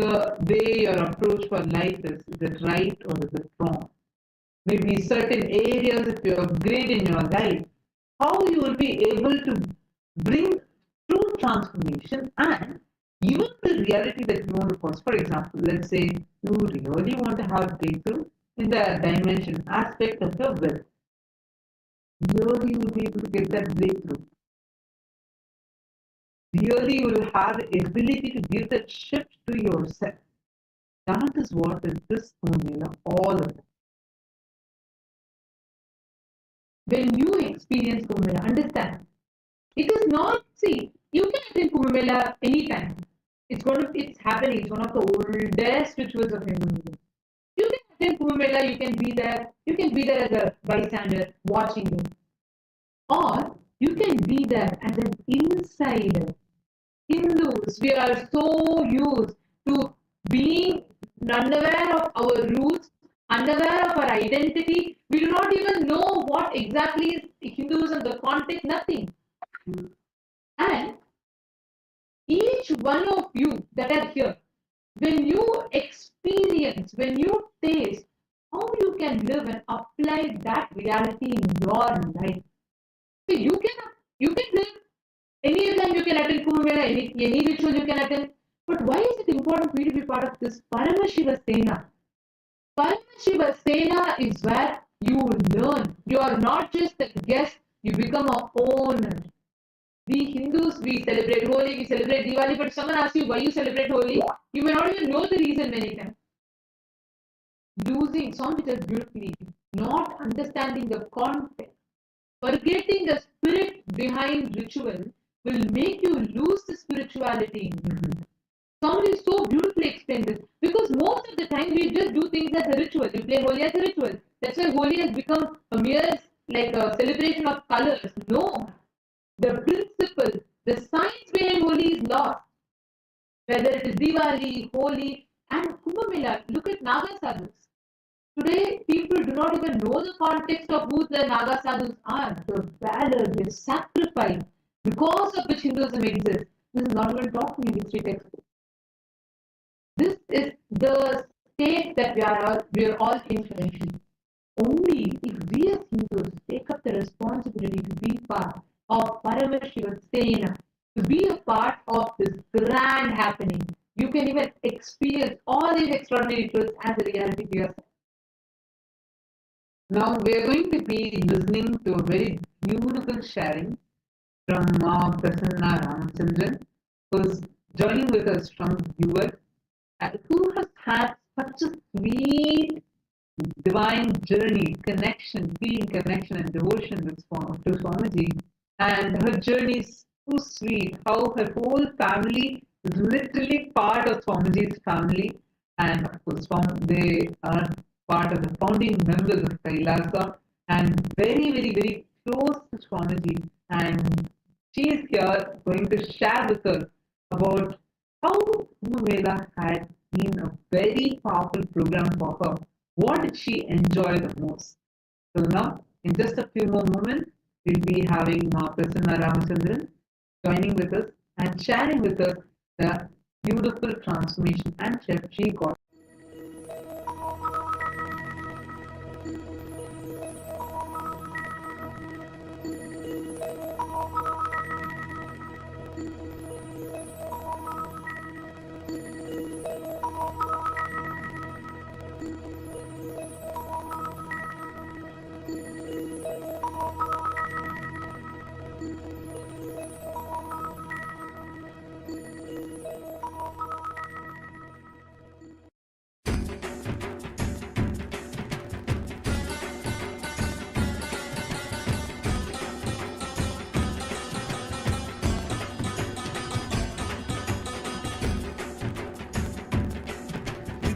the way your approach for life is it right or is it wrong? Maybe certain areas, if you upgrade in your life, how you will be able to bring true transformation and even the reality that you want to cause. For example, let's say you really want to have breakthrough in the dimension aspect of your wealth. Really, you will be able to get that breakthrough. Really, you will have the ability to give that shift to yourself. That is what is this formula all about. When you experience Kumbh Mela, understand, it is not, see, you can attend Kumbh Mela anytime. It's happening. It's one of the oldest rituals of Hinduism. You can attend Kumbh Mela, you can be there as a bystander watching it. Or you can be there as an insider. Hindus, we are so used to being unaware of our roots, unaware of our identity. We do not even know what exactly is Hinduism, the context, nothing. And each one of you that are here, when you experience, when you taste how you can live and apply that reality in your life. So you can live anytime, you can attend Kumbh Mela, any ritual you can attend. But why is it important for you to be part of this Paramashiva Sena? Paramashiva Sena is where you learn. You are not just a guest, you become an owner. We Hindus, we celebrate Holi, we celebrate Diwali, but someone asks you why you celebrate Holi, you may not even know the reason many times. Losing, Swami tells beautifully, not understanding the context, forgetting the spirit behind ritual will make you lose the spirituality in you. Somebody so beautifully explained this, because most of the time we just do things as a ritual. We play Holi as a ritual. That's why Holi has become a mere like a celebration of colors. No, the principle, the science behind Holi is lost. Whether it is Diwali, Holi, and Kumbh Mela, look at Naga Sadhus. Today, people do not even know the context of who the Naga Sadhus are, the valor, the sacrifice, because of which Hinduism exists. This is not even taught in history textbook. This is the state that we are all in currently. Only if we as Hindus take up the responsibility to be part of Paramashiva Sena, to be a part of this grand happening, you can even experience all these extraordinary truths as a reality to yourself. Now we are going to be listening to a very beautiful sharing from Prasanna Ramachandran, who is joining with us from US, who has had such a sweet divine journey, connection, feeling connection and devotion with to Swamiji. And her journey is so sweet, how her whole family is literally part of Swamiji's family. And of course, they are part of the founding members of Kailasa and very, very, very close to Swamiji. And she is here going to share with us about how Kumbh Mela had been a very powerful program for her. What did she enjoy the most? So now, in just a few more moments, we'll be having Prasanna Ramachandran joining with us and sharing with us the beautiful transformation and shift she got.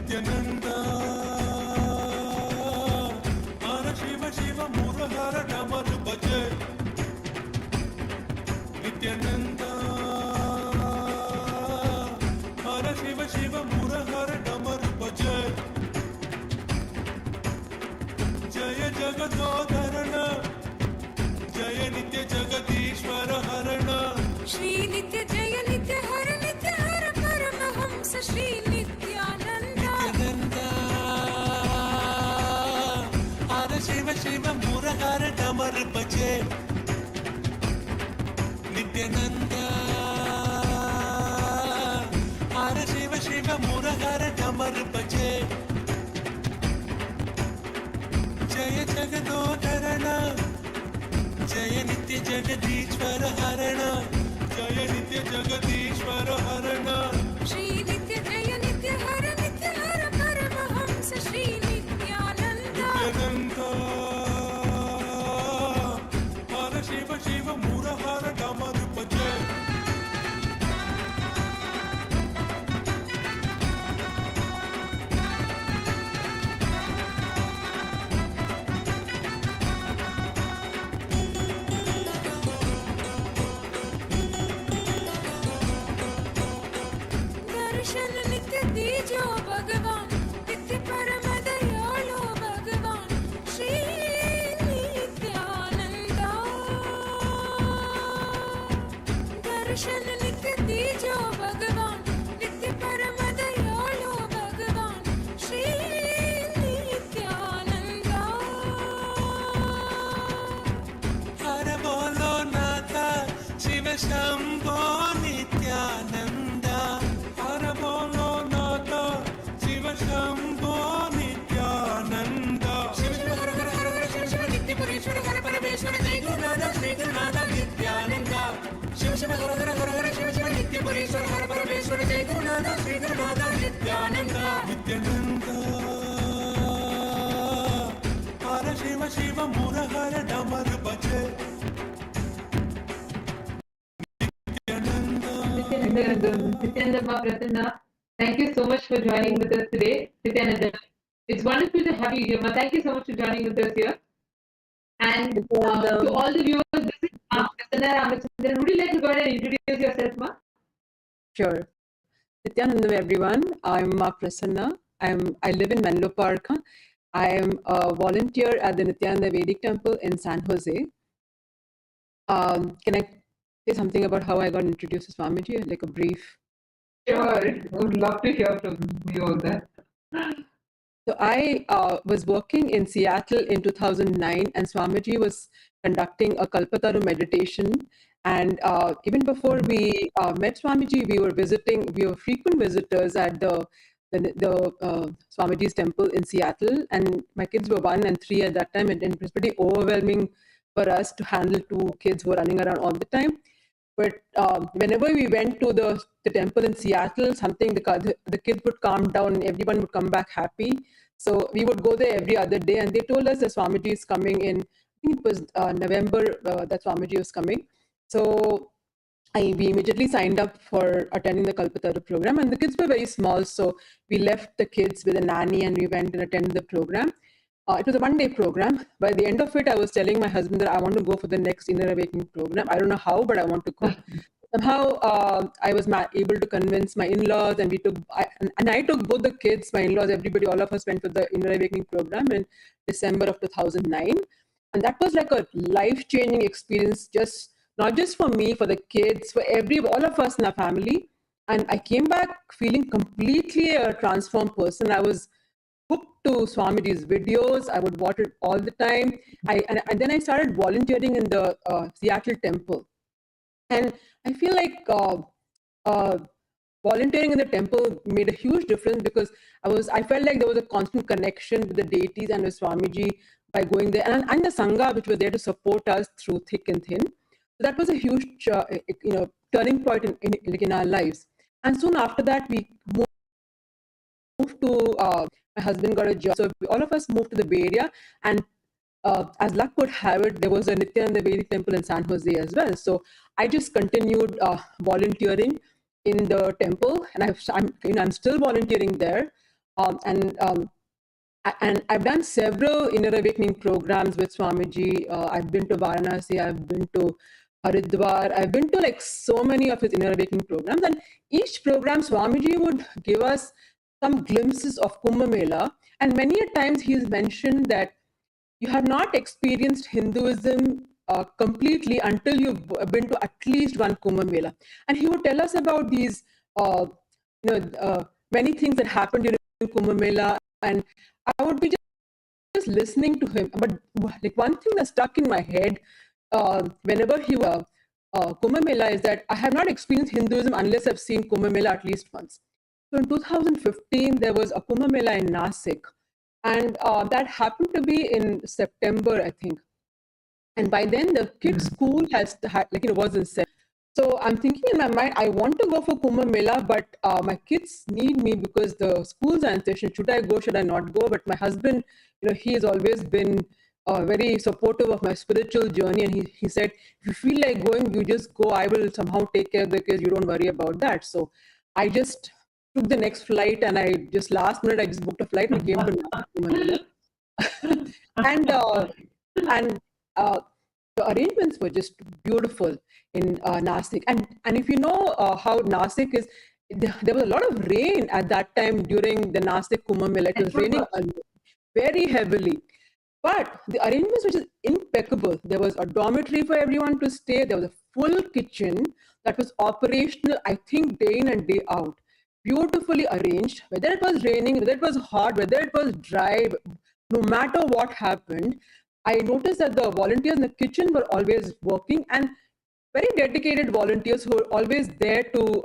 Nityananda, Hara Shiva Shiva Murahara Damaru Bhaje. Nityananda, Hara Shiva Shiva Murahara Damaru Bhaje. Jaya Jagadodharana, Jaya Nitya Jagadishwara Harana. Shri Nitya Jaya Nitya Hara Paramahams Shri Nitya Shiv Shiv मुरहर डमर बजे नित्यानंद हर शिव शिव मुरहर डमर बजे जय जगदोधरण जय नित्य जगदीश्वर हरण जय नित्य जगदीश्वर हरण श्री नित्य जय नित्य हर परमहंस श्री नित्यानंद नित्यानंद हर शिव शिव मुरहर डमर बजे दर्शन नित्य दीजो भगवान नित्य परम दयालो भगवान श्री नित्यानंद दर्शन नित्य दीजो भगवान नित्य परम दयालो भगवान श्री नित्यानंद हर बोलो नाथ शिव शंभो नित्यानंद हर बोलो नाथ शिव शंभो नित्यानंद शिव शिव हर हर हर हर शिव शिव नित्य पुरीश्वर हर परमेश्वर जय गुरुनाथ श्री गुरुनाथ नित्यानंद शिव शिव हर हर हर हर शिव शिव नित्य पुरीश्वर हर परमेश्वर जय गुरुनाथ श्री गुरुनाथ नित्यानंद नित्यानंद हर शिव शिव मुरहर डमर बजे Nityananda Prasanna, thank you so much for joining with us today. Nityananda, it's wonderful to have you here. Ma. Thank you so much for joining with us here. And to all the viewers, this is Prasanna Ramachandran. Would you like to go ahead and introduce yourself, Ma? Sure. Nityanandam, everyone. I'm Ma Prasanna. I live in Menlo Park. I am a volunteer at the Nityananda Vedic Temple in San Jose. Can I say something about how I got introduced to Swamiji? Like a brief. Sure. I would love to hear from you on that. So I was working in Seattle in 2009, and Swamiji was conducting a Kalpataru meditation. And even before we met Swamiji, we were frequent visitors at the Swamiji's temple in Seattle. And my kids were 1 and 3 at that time, and it was pretty overwhelming for us to handle 2 kids who were running around all the time. But whenever we went to the temple in Seattle, the kids would calm down and everyone would come back happy. So we would go there every other day, and they told us that Swamiji is coming in, I think it was November that Swamiji was coming. So we immediately signed up for attending the Kalpataru program, and the kids were very small. So we left the kids with a nanny and we went and attended the program. It was a 1-day program. By the end of it, I was telling my husband that I want to go for the next Inner Awakening program. I don't know how, but I want to go. Somehow, I was able to convince my in-laws, and I took both the kids, my in-laws, everybody, all of us went for the Inner Awakening program in December of 2009. And that was like a life-changing experience, not just for me, for the kids, for all of us in our family. And I came back feeling completely a transformed person. I was hooked to Swamiji's videos. I would watch it all the time. And then I started volunteering in the Seattle temple. And I feel like volunteering in the temple made a huge difference, because I felt like there was a constant connection with the deities and with Swamiji by going there, and the Sangha, which was there to support us through thick and thin. So that was a huge turning point in our lives. And soon after that, we moved to, my husband got a job. So all of us moved to the Bay Area, and as luck would have it, there was a Nityananda Vedic temple in San Jose as well. So I just continued volunteering in the temple, and I'm still volunteering there. And I've done several Inner Awakening programs with Swamiji. I've been to Varanasi, I've been to Haridwar, I've been to like so many of his Inner Awakening programs. And each program, Swamiji would give us some glimpses of Kumbh Mela. And many a times he's mentioned that you have not experienced Hinduism completely until you've been to at least one Kumbh Mela. And he would tell us about these, many things that happened during Kumbh Mela. And I would be just listening to him. But like one thing that stuck in my head whenever he was Kumbh Mela is that I have not experienced Hinduism unless I've seen Kumbh Mela at least once. So in 2015, there was a Kumbh Mela in Nasik, and that happened to be in September, I think. And by then, the kids' school was in set. So I'm thinking in my mind, I want to go for Kumbh Mela, but my kids need me because the schools are in session. Should I go? Should I not go? But my husband, he has always been very supportive of my spiritual journey, and he said, if you feel like going, you just go. I will somehow take care of the kids. You don't worry about that. So I just took the next flight, and I just last minute I just booked a flight and came to Manila. and the arrangements were just beautiful in Nasik. And if you know how Nasik is, there was a lot of rain at that time during the Nasik Kumbh Mela. It was raining very heavily. But the arrangements were just impeccable. There was a dormitory for everyone to stay. There was a full kitchen that was operational, I think, day in and day out. Beautifully arranged. Whether it was raining, whether it was hot, whether it was dry, no matter what happened, I noticed that the volunteers in the kitchen were always working, and very dedicated volunteers who were always there to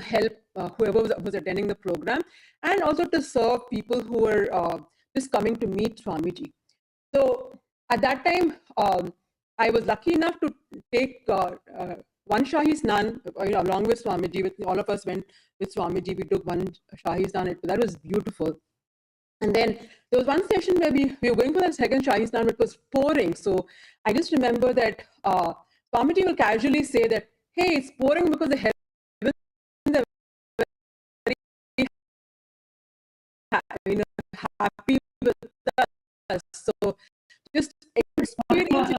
help whoever was attending the program, and also to serve people who were just coming to meet Swamiji. So at that time, I was lucky enough to take one Shahi Snan along with Swamiji. With all of us went with Swamiji. We took one Shahi Snan. That was beautiful. And then there was one session where we were going for the second Shahi Snan, but it was pouring. So I just remember that Swamiji will casually say that, hey, it's pouring because the heavens are very happy with us. So just experiencing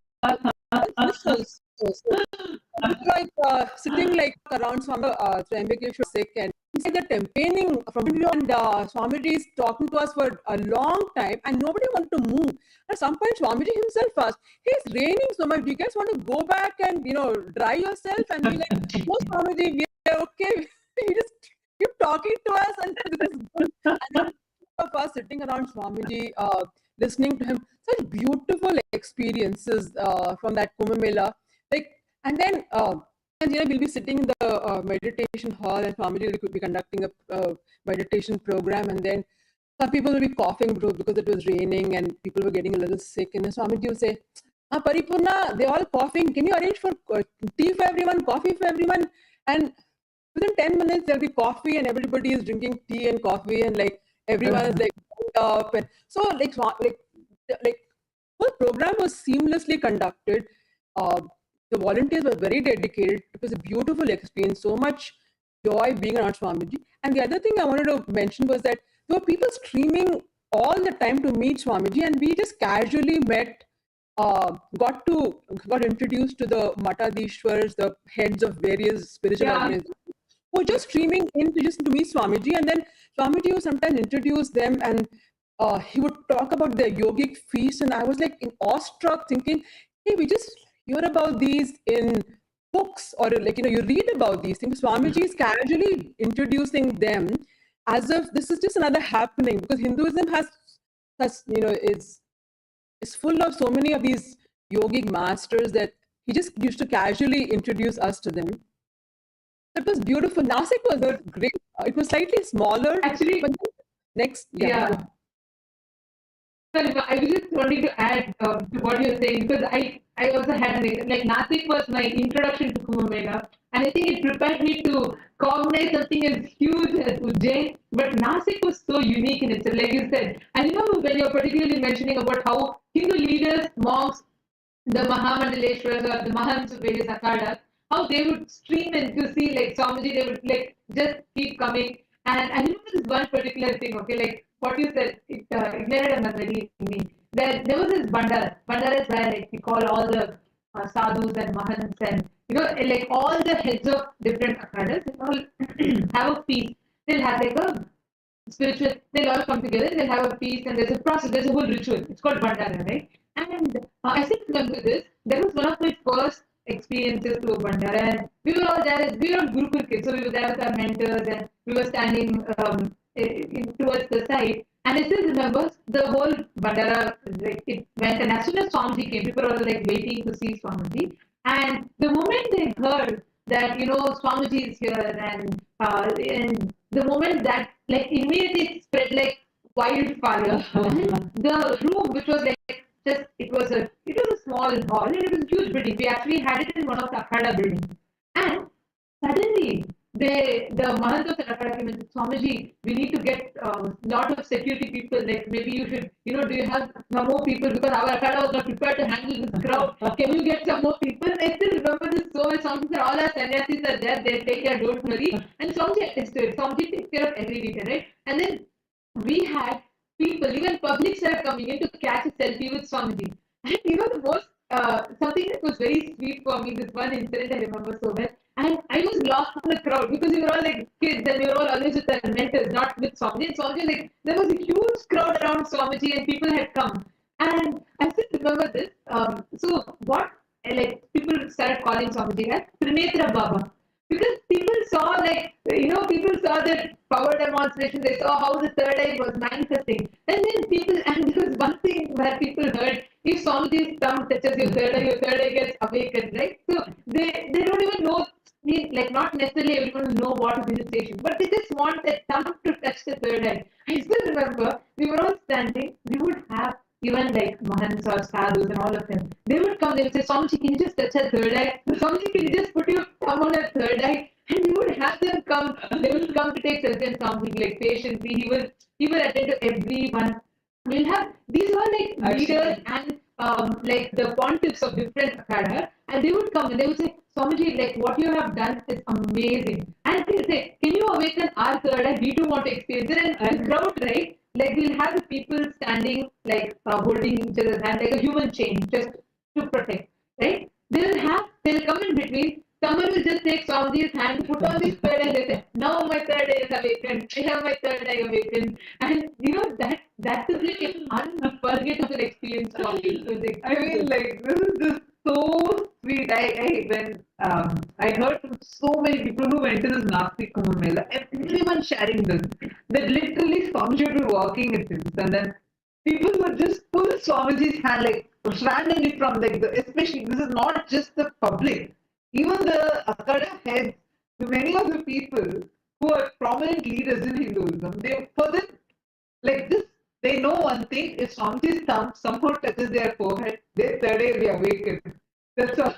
like sitting like around Trembakeshwar sick, and he said that campaigning from India, and Swamiji is talking to us for a long time and nobody wanted to move. At some point Swamiji himself asked, hey, it's raining so much, do you guys want to go back and dry yourself? And we like, no Swamiji, we are okay. He just keep talking to us, and this is good. And then of us sitting around Swamiji, listening to him, such beautiful experiences from that Kumbh Mela. And then we'll be sitting in the meditation hall, and Swamiji will be conducting a meditation program, and then some people will be coughing because it was raining and people were getting a little sick, and then Swamiji will say, Paripurna, they're all coughing, can you arrange for tea for everyone, coffee for everyone? And within 10 minutes there'll be coffee, and everybody is drinking tea and coffee, and like everyone is like up, and so like whole program was seamlessly conducted. The volunteers were very dedicated. It was a beautiful experience, so much joy being around Swamiji. And the other thing I wanted to mention was that there were people streaming all the time to meet Swamiji, and we just casually met, got introduced to the Matadishwars, the heads of various spiritual organizations, who were just streaming in to meet Swamiji. And then Swamiji would sometimes introduce them, and he would talk about their yogic feasts, and I was like awestruck, thinking, hey, we just hear about these in books, or you read about these things. Swamiji is casually introducing them as if this is just another happening, because Hinduism has is full of so many of these yogic masters that he just used to casually introduce us to them. It was beautiful. Nasik was great. It was slightly smaller. Actually, but next, I was just wanting to add to what you're saying, because I also had Nasik was my introduction to Kumbh Mela, and I think it prepared me to cognize something as huge as Ujjain. But Nasik was so unique in itself, like you said. And when you're particularly mentioning about how Hindu leaders, monks, the Mahamandaleshwaras or the Mahants of various akhadas, how they would stream in to see Swamiji, they would just keep coming. And I remember this one particular thing, what you said, it ignited a memory in me. There was this bandara. Bandaras where we call all the sadhus and mahants, and all the heads of different akhadas, they all have a feast. They'll have a spiritual, they'll all come together, they'll have a feast, and there's a process, there's a whole ritual. It's called bandara, right? And I still remember this. That was one of my first experiences to a bandara, and we were all there. We were all Gurukul kids, so we were there with our mentors, and we were standing towards the side. And I still remember the whole Bandara, like it went, and as soon as Swamiji came, people were like waiting to see Swamiji. And the moment they heard that, Swamiji is here, and the moment that, like, immediately it spread like wildfire. And the room, which was like just, it was a small hall, and it was a huge building. We actually had it in one of the Akhada buildings. And suddenly, the Mahant of the Akhada came and said, Swamiji, we need to get a lot of security people. Like, maybe you should, do you have some more people? Because our Akhada was not prepared to handle this crowd. Can you get some more people? And I still remember this so much. Swamiji said, all our sannyasis are there. They'll take care, don't worry. And Swamiji attested it. Swamiji takes care of every detail, right? And then we had people, even public started coming in to catch a selfie with Swamiji. And the most, something that was very sweet for me, this one incident I remember so well. And I was lost in the crowd because we were all like kids and we were all always with our mentors, not with Swamiji. And Swamiji, like, there was a huge crowd around Swamiji and people had come. And I still remember this. So what, like, people started calling Swamiji as Trinetra Baba. Because people saw, like, people saw the power demonstration, they saw how the third eye was manifesting. And there was one thing where people heard, if Swamiji's thumb touches your third eye gets awakened, right? So they don't even know, like, not necessarily everyone know what is initiation, but they just want that thumb to touch the third eye. I still remember, we were all standing, we would have even like Mahants or sadhus and all of them, they would come, they would say, Swamiji, can you just touch her third eye? Swamiji, can you just put your thumb on her third eye? And we would have them come, they would come to take selfie, and Swamiji, like, patiently, he will attend to everyone. We'll have, these are like leaders and like the pontiffs of different akhadas, and they would come and they would say, Swamiji, like, what you have done is amazing. And they'll say, can you awaken our third eye? We too want to experience it. And the crowd, right? Like, we'll have the people standing, like, holding each other's hand, like a human chain, just to protect, right? They'll come in between. Someone will just take Swamiji's hand, put on his third eye, and they say, now my third eye is awakened. I have my third eye awakened. And, that's a really unforgettable experience for me. I mean, like, this is just so sweet. I heard from so many people who went to this Nasti Kumbh Mela, everyone sharing this. That literally Swamiji would be walking with him, and then people would just pull Swamiji's hand, like, randomly from, like, especially, this is not just the public, even the Akhada heads, many of the people who are prominent leaders in Hinduism, they know one thing, if Swamiji's thumb somehow touches their forehead, their third eye will be awakened. That's all.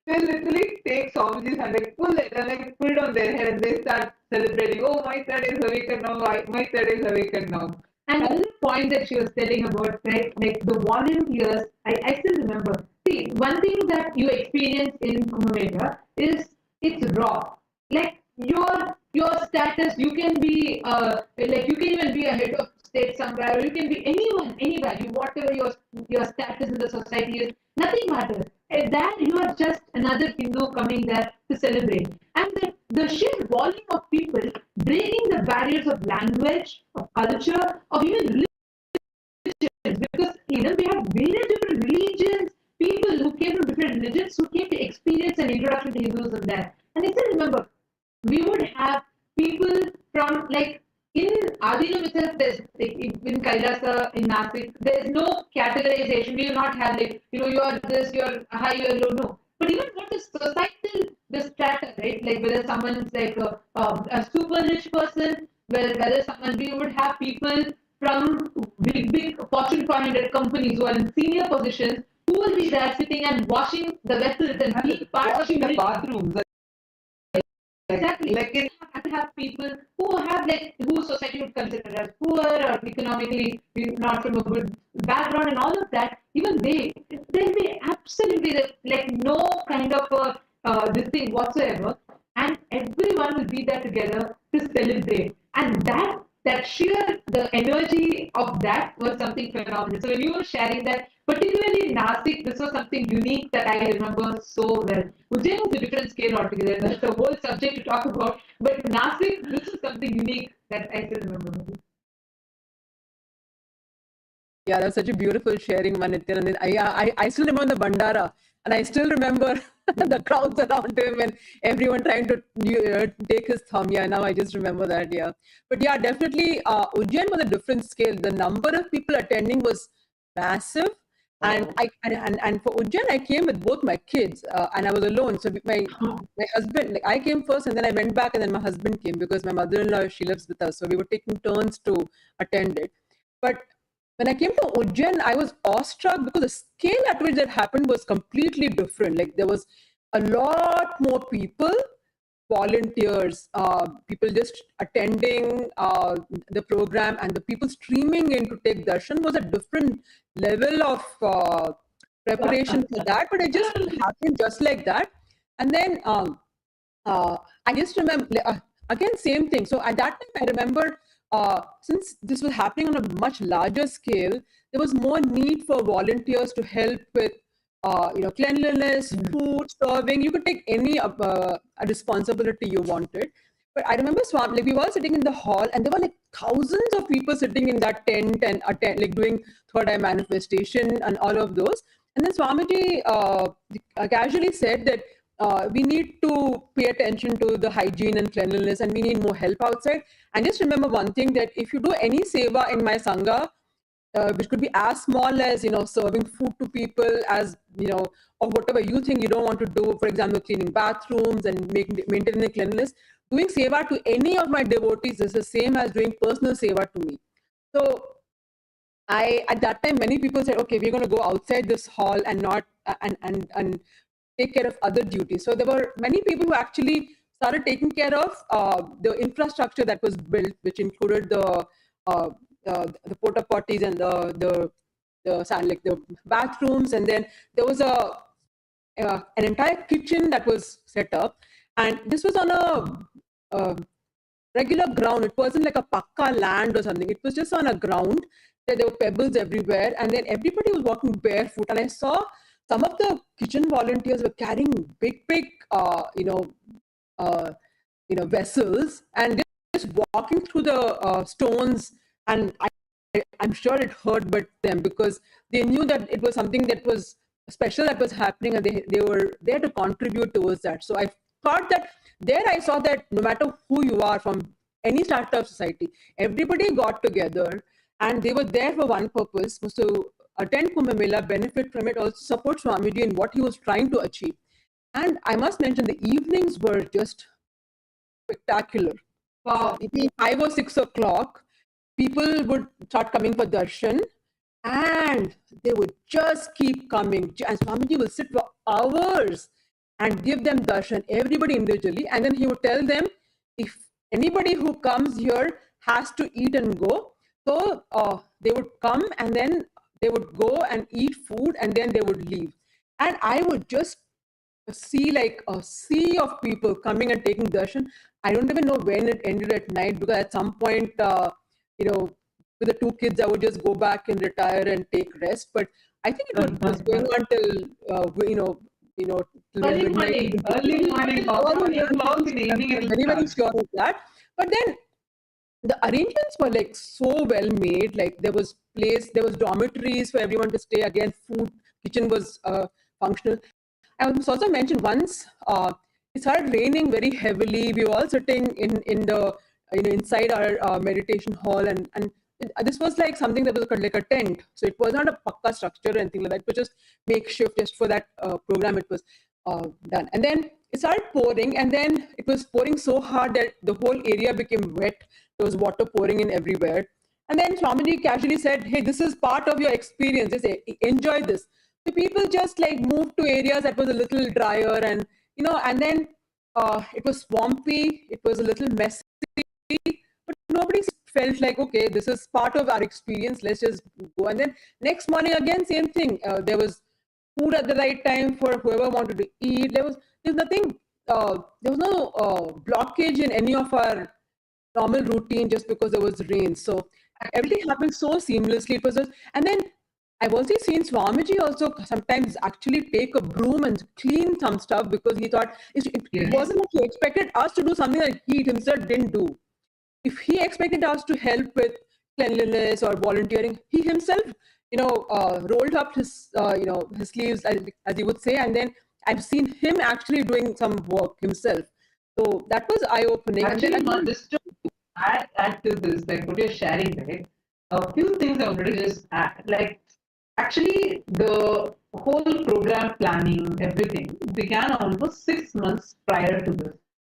They literally take Swamiji's hand, like, pull it and like put it on their head, and they start celebrating. Oh, my third eye is awakened now. My third eye is awakened now. And another point that she was telling about, right, like the volunteers, I still remember. See, one thing that you experience in Kumbh Mela is it's raw. Like, your status, you can be like, you can even be a head of state somewhere, or you can be anyone, anywhere. Whatever your status in the society is, nothing matters. At that, you are just another Hindu coming there to celebrate. And the sheer volume of people breaking the barriers of language, of culture, of even religions, because we have various different religions, people who came from different religions who came to experience an introduction to Hinduism there. And I still remember, we would have people from, like, in Adinam itself, there's, like, in Kailasa, in Nasik, there's no categorization. We do not have, like, you are this, you're high, you're low, no. But even what is societal, the strata, right? Like, whether someone's like a super rich person, whether someone, we would have people from big Fortune 500 companies who are in senior positions, who will be there sitting and washing the vessels and being part of the bathrooms. Exactly. Like, you have people who have, like, who society would consider as poor or economically not from a good background and all of that. Even there'll be absolutely like no kind of this thing whatsoever, and everyone will be there together to celebrate. And that sheer, the energy of that was something phenomenal. So when you were sharing that, particularly in Nasik, this was something unique that I remember so well. Ujjain was a different scale altogether. That's a whole subject to talk about. But Nasik, this is something unique that I still remember. Yeah, that was such a beautiful sharing, Nithyananda. I still remember the Bandara, and I still remember the crowds around him and everyone trying to take his thumb. Yeah, now I just remember that. Yeah, but yeah, definitely, Ujjain was a different scale. The number of people attending was massive. And and for Ujjain, I came with both my kids, and I was alone. So my husband, like I came first, and then I went back, and then my husband came because my mother-in-law, she lives with us, so we were taking turns to attend it. But when I came to Ujjain, I was awestruck because the scale at which that happened was completely different. Like there was a lot more people, volunteers, people just attending the program, and the people streaming in to take darshan was a different level of preparation for that. But it just happened just like that. And then I just remember, again, same thing. So at that time, I remember, since this was happening on a much larger scale, there was more need for volunteers to help with cleanliness, food, serving. You could take any a responsibility you wanted. But I remember Swami, like we were sitting in the hall, and there were like thousands of people sitting in that tent and like doing third eye manifestation and all of those. And then Swamiji casually said that we need to pay attention to the hygiene and cleanliness, and we need more help outside. And just remember one thing, that if you do any seva in my sangha, which could be as small as serving food to people, as or whatever you think you don't want to do, for example cleaning bathrooms and maintaining the cleanliness, doing seva to any of my devotees is the same as doing personal seva to me. So at that time, many people said, okay, we're going to go outside this hall and not and take care of other duties. So there were many people who actually started taking care of the infrastructure that was built, which included the porta potties and the bathrooms, and then there was an entire kitchen that was set up, and this was on a regular ground. It wasn't like a pakka land or something. It was just on a ground. There were pebbles everywhere, and then everybody was walking barefoot. And I saw some of the kitchen volunteers were carrying big vessels, and just walking through the stones. And I'm sure it hurt but them, because they knew that it was something that was special that was happening, and they were there to contribute towards that. So I thought that there I saw that no matter who you are from any strata of society, everybody got together and they were there for one purpose, was to attend Kumbh Mela, benefit from it, also support Swamiji in what he was trying to achieve. And I must mention, the evenings were just spectacular. Wow. Between 5 or 6 o'clock, people would start coming for darshan, and they would just keep coming. And Swamiji will sit for hours and give them darshan, everybody individually. And then he would tell them, if anybody who comes here has to eat and go. So they would come, and then they would go and eat food, and then they would leave. And I would just see like a sea of people coming and taking darshan. I don't even know when it ended at night, because at some point, with the 2 kids, I would just go back and retire and take rest. But I think it was going on till, early morning, very, very sure of that. But then the arrangements were like so well made. Like there was dormitories for everyone to stay. Again, food, kitchen was functional. I was also mentioned once, it started raining very heavily. We were all sitting in the inside our meditation hall, and this was like something that was like a tent. So it was not a pakka structure or anything like that. It was just makeshift, just for that program it was done. And then it started pouring, and then it was pouring so hard that the whole area became wet. There was water pouring in everywhere. And then Swamiji casually said, hey, this is part of your experience. Just enjoy this. So people just like moved to areas that was a little drier, and and then it was swampy. It was a little messy, but nobody felt like, okay, this is part of our experience, let's just go. And then next morning again, same thing. There was food at the right time for whoever wanted to eat. There's nothing, there was no blockage in any of our normal routine just because there was rain. So everything happened so seamlessly. It was just, and then I've also seen Swamiji also sometimes actually take a broom and clean some stuff, because he thought it wasn't like he expected us to do something that he himself didn't do. If he expected us to help with cleanliness or volunteering, he himself, rolled up his, his sleeves, as he would say, and then I've seen him actually doing some work himself. So that was eye-opening. Actually, not just to add to this, like what you're sharing, right? A few things I wanted to just add. Like, actually, the whole program planning, everything began almost 6 months prior to this.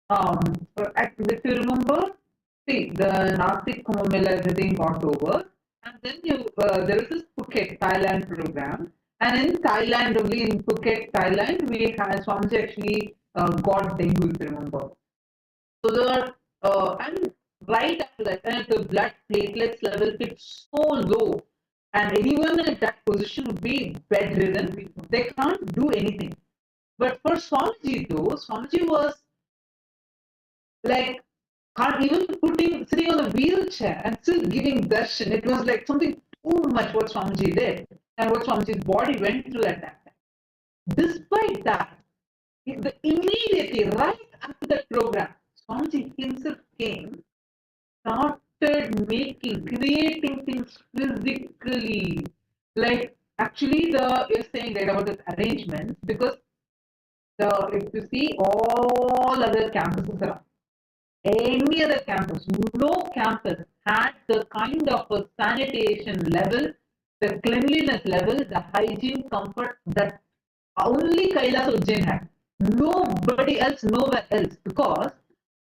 If you remember, see, the Nasik Kumbh Mela, everything got over, and then there was this Phuket, Thailand program, and in Thailand, only in Phuket, Thailand, we had Swamiji actually got dengue, if you remember. So and right after that, the blood platelets level hit so low, and anyone in that position would be bedridden. They can't do anything. But for Swamiji, though, Swamiji was like can't even sitting on a wheelchair and still giving darshan. It was like something too much what Swamiji did and what Swamiji's body went through at that time. Despite that, immediately right after that program, Swamiji himself came, started creating things physically. Like actually, you're saying right about this arrangement because if you see all other campuses around, any other campus, no campus had the kind of a sanitation level, the cleanliness level, the hygiene comfort that only Kailas Ujjain had. Nobody else, nowhere else. Because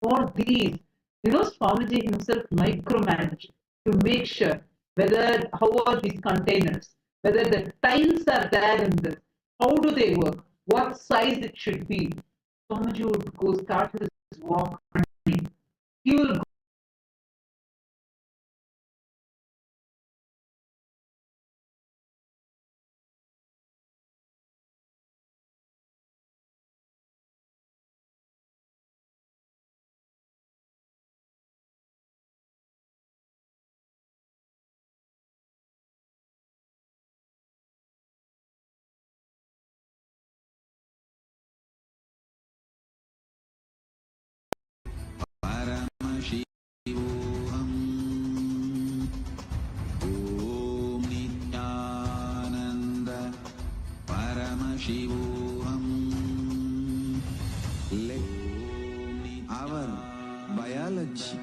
for these, Swamiji himself micromanaged to make sure how are these containers, whether the tiles are there in this, how do they work, what size it should be. Swamiji would go start his walk running. He will go Our biology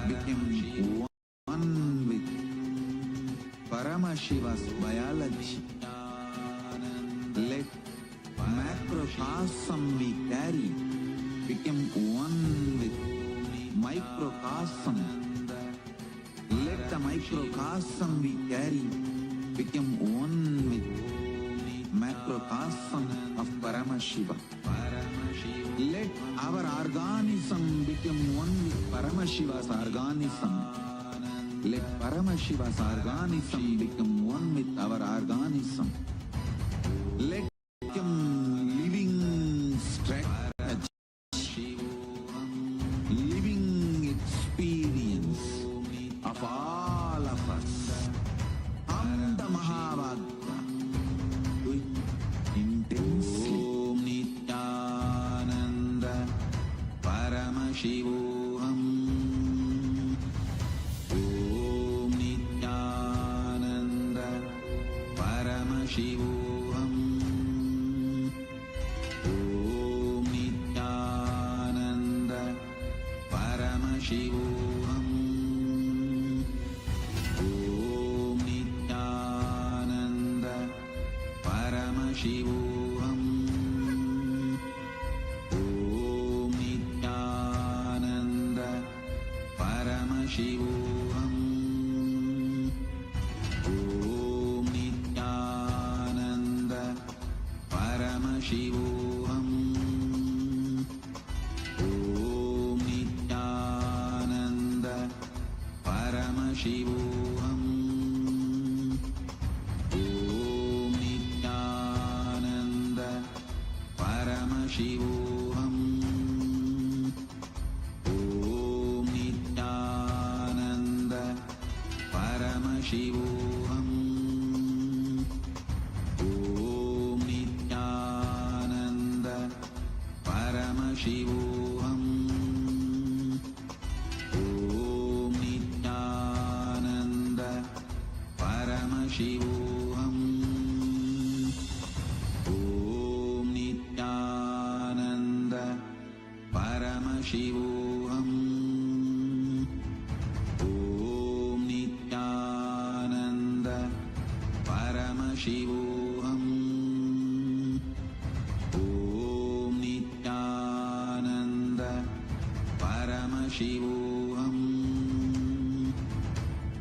became one with Paramashiva's biology. Let macrocosm we carry become one with microcosm. Let the microcosm we carry become one with macrocosm of Paramashiva. Let our organism become one with Paramashiva's organism. Let Paramashiva's organism become one with our organism. Let become living strategy, living experience of all of us. Am the Mahavagya. Do it intensely. Paramashivoham. Om Nityananda Paramashivoham. Om Nityananda Paramashivoham. Om Nityananda Paramashivoham. Shivoham. Om Nityananda Paramashivoham. Om Nityananda Paramashivoham. Om Nityananda Paramashivoham. Paramashivoham. Om Nityananda Paramashivoham. Om Nityananda Paramashivoham. Om Nityananda Paramashivoham. Om Nityananda Paramashivoham. Om Nityananda Paramashivoham.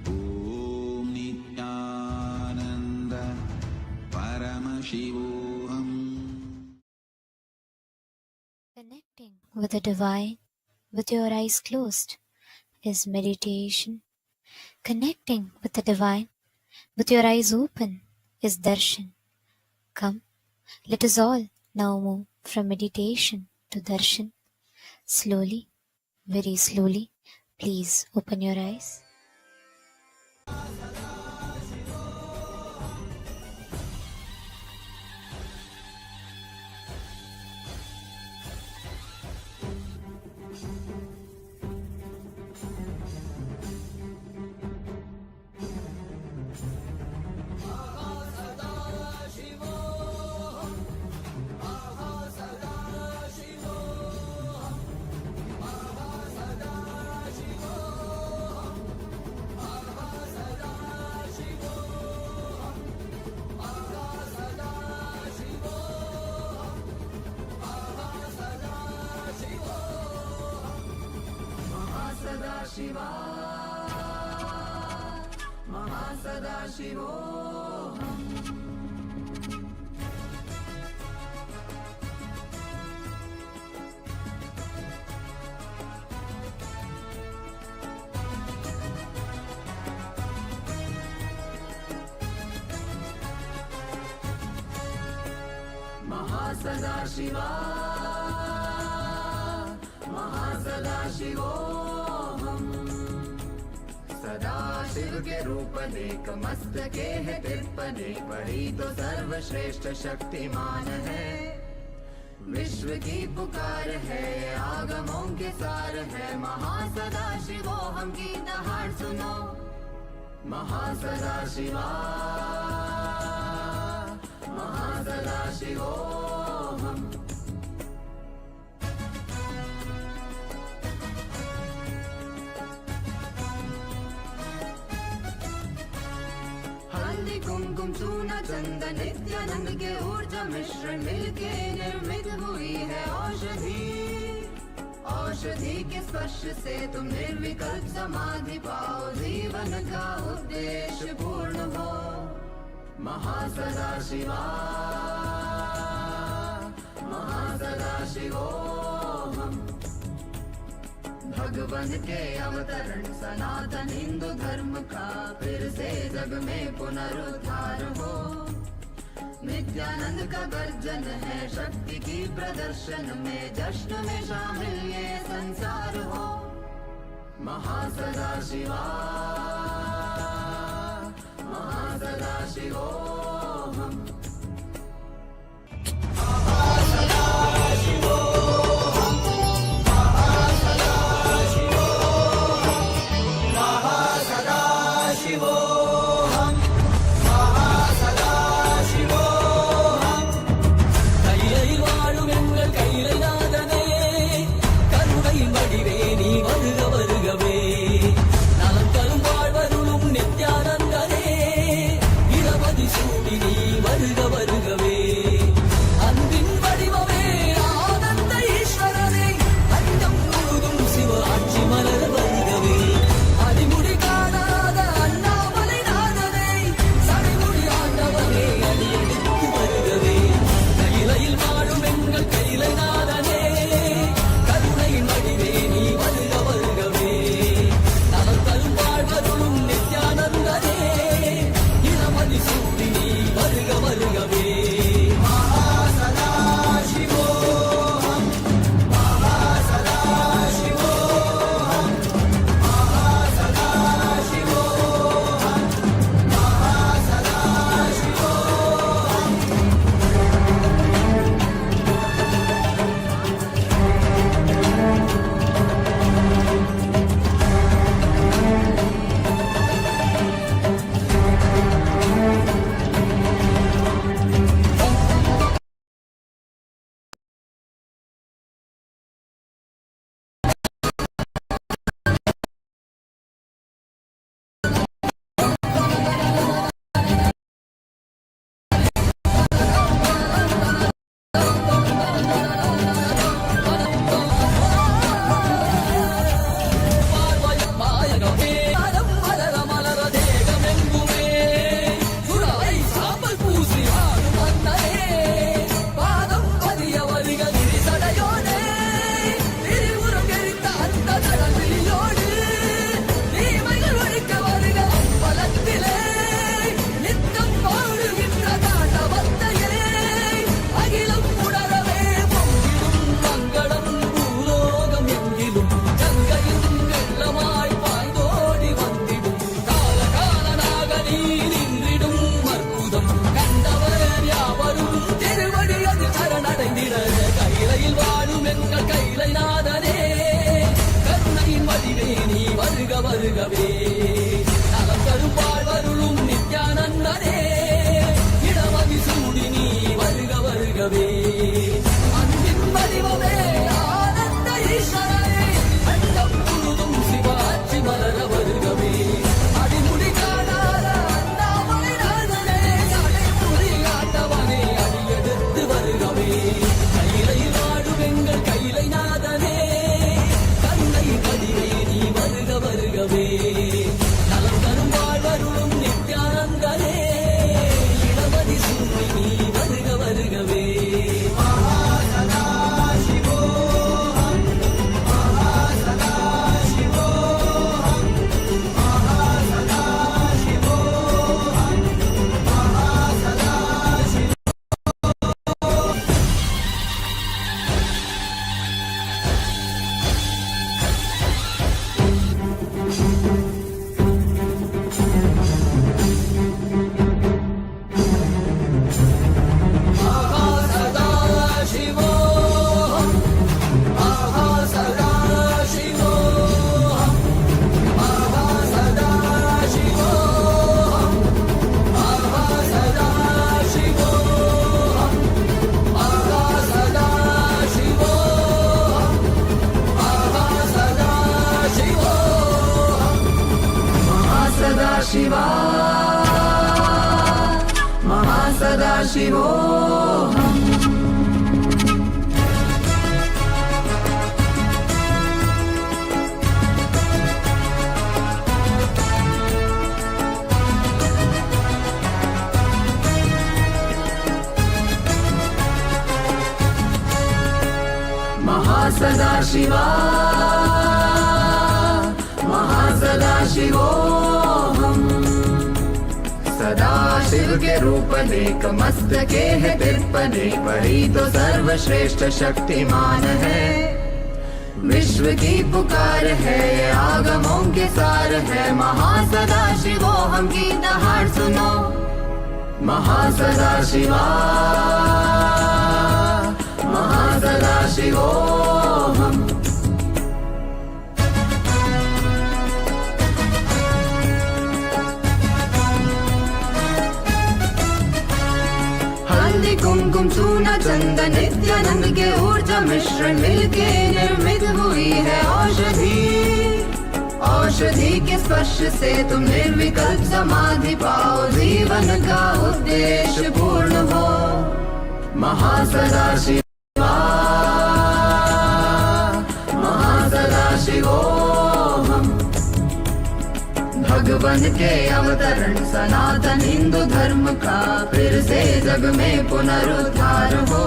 Om Nityananda Paramashivoham. Connecting with the divine with your eyes closed is meditation. Connecting with the divine with your eyes open is darshan. Come, let us all now move from meditation to darshan. Slowly, very slowly, please open your eyes. Shiv के रूप अनेक मस्तके है तिरपने बड़ी तो सर्वश्रेष्ठ शक्तिमान है विश्व की पुकार है आगमों के सार है महासदा शिवो हम की दहाड़ सुनो महासदा शिवा महासदा शिवो हम कुमकुम चूना चंदन नित्यानंद के ऊर्जा मिश्रण मिलके निर्मित हुई है औषधि औषधि के स्पर्श से तुम निर्विकल्प समाधि पाओ जीवन का उद्देश्य पूर्ण हो महासदा शिवा महासदा शिवो हम भगवान के अवतरण सनातन हिंदू धर्म का फिर से जग में पुनरुद्धार हो नित्यानंद का गर्जन है शक्ति की प्रदर्शन में जश्न में शामिल ये संसार हो महासदा शिवा महासदा शिवो हम நித்யானந்தனே இரவதி வருகவே நலம் தரும் வாழ்வருளும் நித்யானந்தனே இடமதி சூடி நீ வருக வருகவே அன்பின் வடிவமே ஆனந்த ஈஸ்வரனே அண்டம் முழுதும் சிவாட்சி மலர வருகவே அடிமுடி காணாத அண்ணாமலை நாதனே அடைமுடி ஆட்டவனே அடியெடுத்து வருகவே கையிலை வாழும் எங்கள் கையிலை நாதனே கண்ணை கடிவே நீ வருக வருகவே நலம் தரும் வாழ்வருளும் நித்யானந்தனே இடமதி சூடி நீ வருக வருகவே शिवा महासदा शिवोऽहम् महासदा शिवा महासदा शिवोऽहम् सदा शिव के रूप नेक मस्तके है तिरपने परी तो सर्वश्रेष्ठ शक्तिमान है विश्व की पुकार है ये आगमों के सार है महासदा शिवोऽहम् की दहाड़ सुनो महासदा शिवा महासदा शिवोऽहम् हल्दी कुमकुम चूना चंदन नित्यानंद के ऊर्जा मिश्रण मिलके निर्मित हुई है औषधि औषधि के स्पर्श से तुम निर्विकल्प समाधि पाओ जीवन का उद्देश्य पूर्ण हो महासदा शिवा महासदा शिवोऽहम् भगवान के अवतरण सनातन हिंदू धर्म का फिर से जग में पुनरुद्धार हो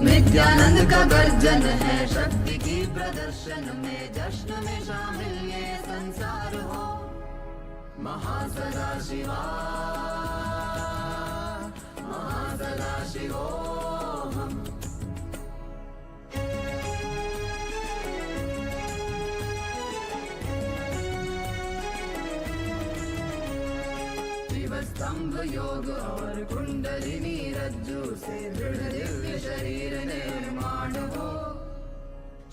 नित्यानंद का गर्जन है शक्ति की प्रदर्शन में जश्न में शामिल ये संसार हो महासदा शिवा महासदा शिवोऽहम् स्तंभ योग और कुंडलिनी रज्जु से दृढ़ दिव्य शरीर निर्माण हो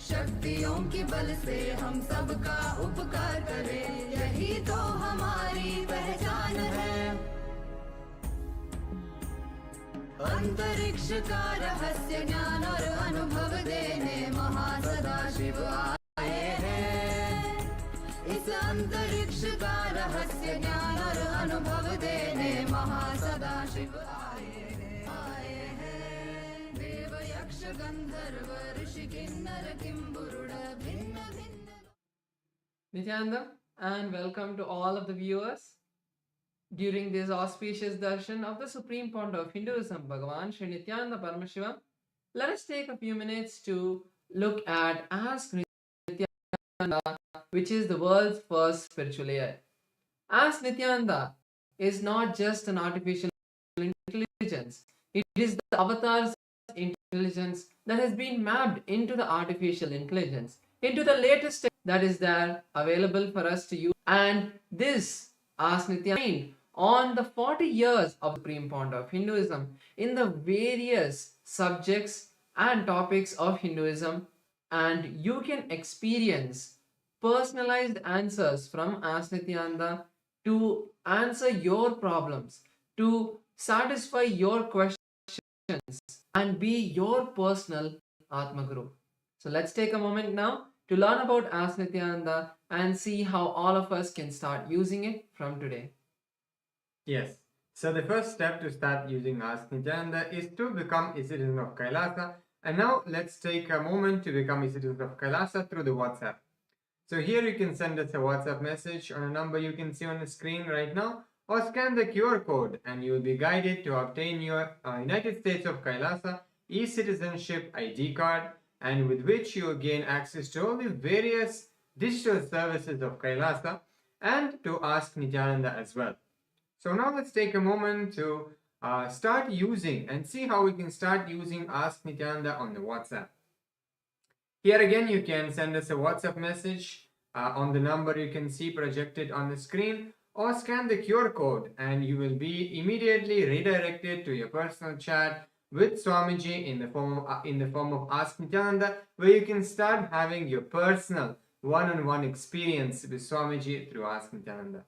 शक्तियों के बल से हम सबका उपकार करें यही तो हमारी पहचान है अंतरिक्ष का रहस्य ज्ञान और अनुभव देने महासदा शिव आए हैं इस अंतरिक्ष का रहस्य ज्ञान और अनुभव देने महासदा शिव आए हैं देव यक्ष गंधर्व ऋषि किन्नर किंबुरुड भिन्न भिन्न Nityananda, and welcome to all of the viewers. During this auspicious darshan of the Supreme Pontiff of Hinduism, Bhagavan Sri Nityananda Paramashivam, let us take a few minutes to look at Ask Nityananda, which is the world's first spiritual AI. Ask Nityananda is not just an artificial intelligence, it is the avatar's intelligence that has been mapped into the artificial intelligence, into the latest that is there available for us to use. And this Ask Nityananda on the 40 years of the Supreme Pontiff of Hinduism in the various subjects and topics of Hinduism, and you can experience personalized answers from Ask Nityananda to answer your problems, to satisfy your questions, and be your personal Atma Guru. So let's take a moment now to learn about Ask Nityananda and see how all of us can start using it from today. Yes. So the first step to start using Ask Nityananda is to become a citizen of Kailasa. And now let's take a moment to become a citizen of Kailasa through the WhatsApp. So here you can send us a WhatsApp message on a number you can see on the screen right now, or scan the QR code and you will be guided to obtain your United States of Kailasa e-citizenship ID card, and with which you will gain access to all the various digital services of Kailasa and to Ask Nityananda as well. So now let's take a moment to start using and see how we can start using Ask Nityananda on the WhatsApp. Here again, you can send us a WhatsApp message on the number you can see projected on the screen, or scan the QR code and you will be immediately redirected to your personal chat with Swamiji in the form of Ask Nityananda, where you can start having your personal one-on-one experience with Swamiji through Ask Nityananda.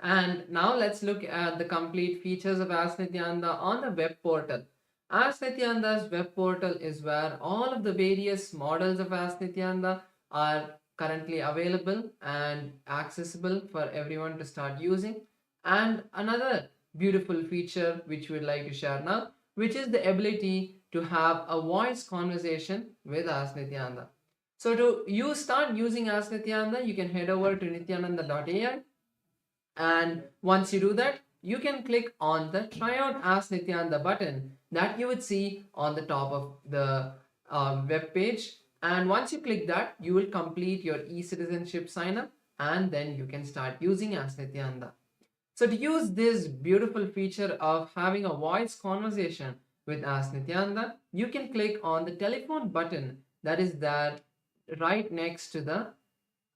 And now let's look at the complete features of Ask Nityananda on the web portal. Ask Nityananda's web portal is where all of the various models of Ask Nityananda are currently available and accessible for everyone to start using. And another beautiful feature which we'd like to share now, which is the ability to have a voice conversation with Ask Nityananda. So to start using Ask Nityananda, you can head over to nityananda.ai, and once you do that, you can click on the Try Out Ask Nityananda button that you would see on the top of the web page. And once you click that, you will complete your e-citizenship sign up, and then you can start using Ask Nityananda. So to use this beautiful feature of having a voice conversation with Ask Nityananda, you can click on the telephone button that is there right next to the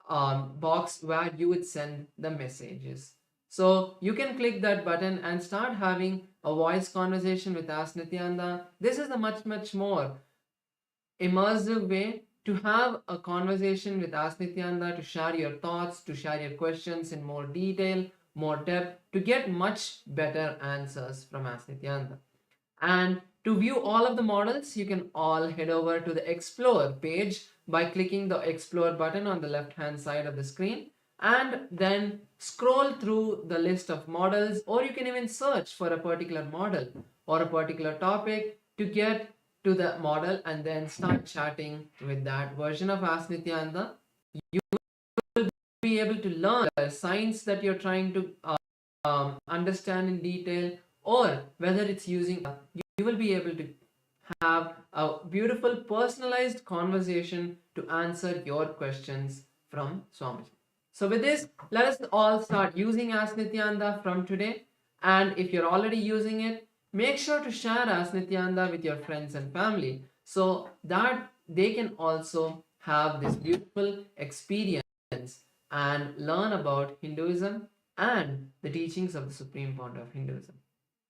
box where you would send the messages. So you can click that button and start having a voice conversation with Ask Nityananda. This is a much more immersive way to have a conversation with Ask Nityananda, to share your thoughts, to share your questions in more detail, more depth, to get much better answers from Ask Nityananda. And to view all of the models, you can all head over to the Explore page by clicking the Explore button on the left hand side of the screen, and then scroll through the list of models, or you can even search for a particular model or a particular topic to get to the model and then start chatting with that version of Ask Nityananda. You will be able to learn the science that you're trying to understand in detail, or whether it's using, you will be able to have a beautiful personalized conversation to answer your questions from Swamiji. So with this, let us all start using Ask Nityananda from today. And if you're already using it, make sure to share Ask Nityananda with your friends and family so that they can also have this beautiful experience and learn about Hinduism and the teachings of the Supreme Pontiff of Hinduism.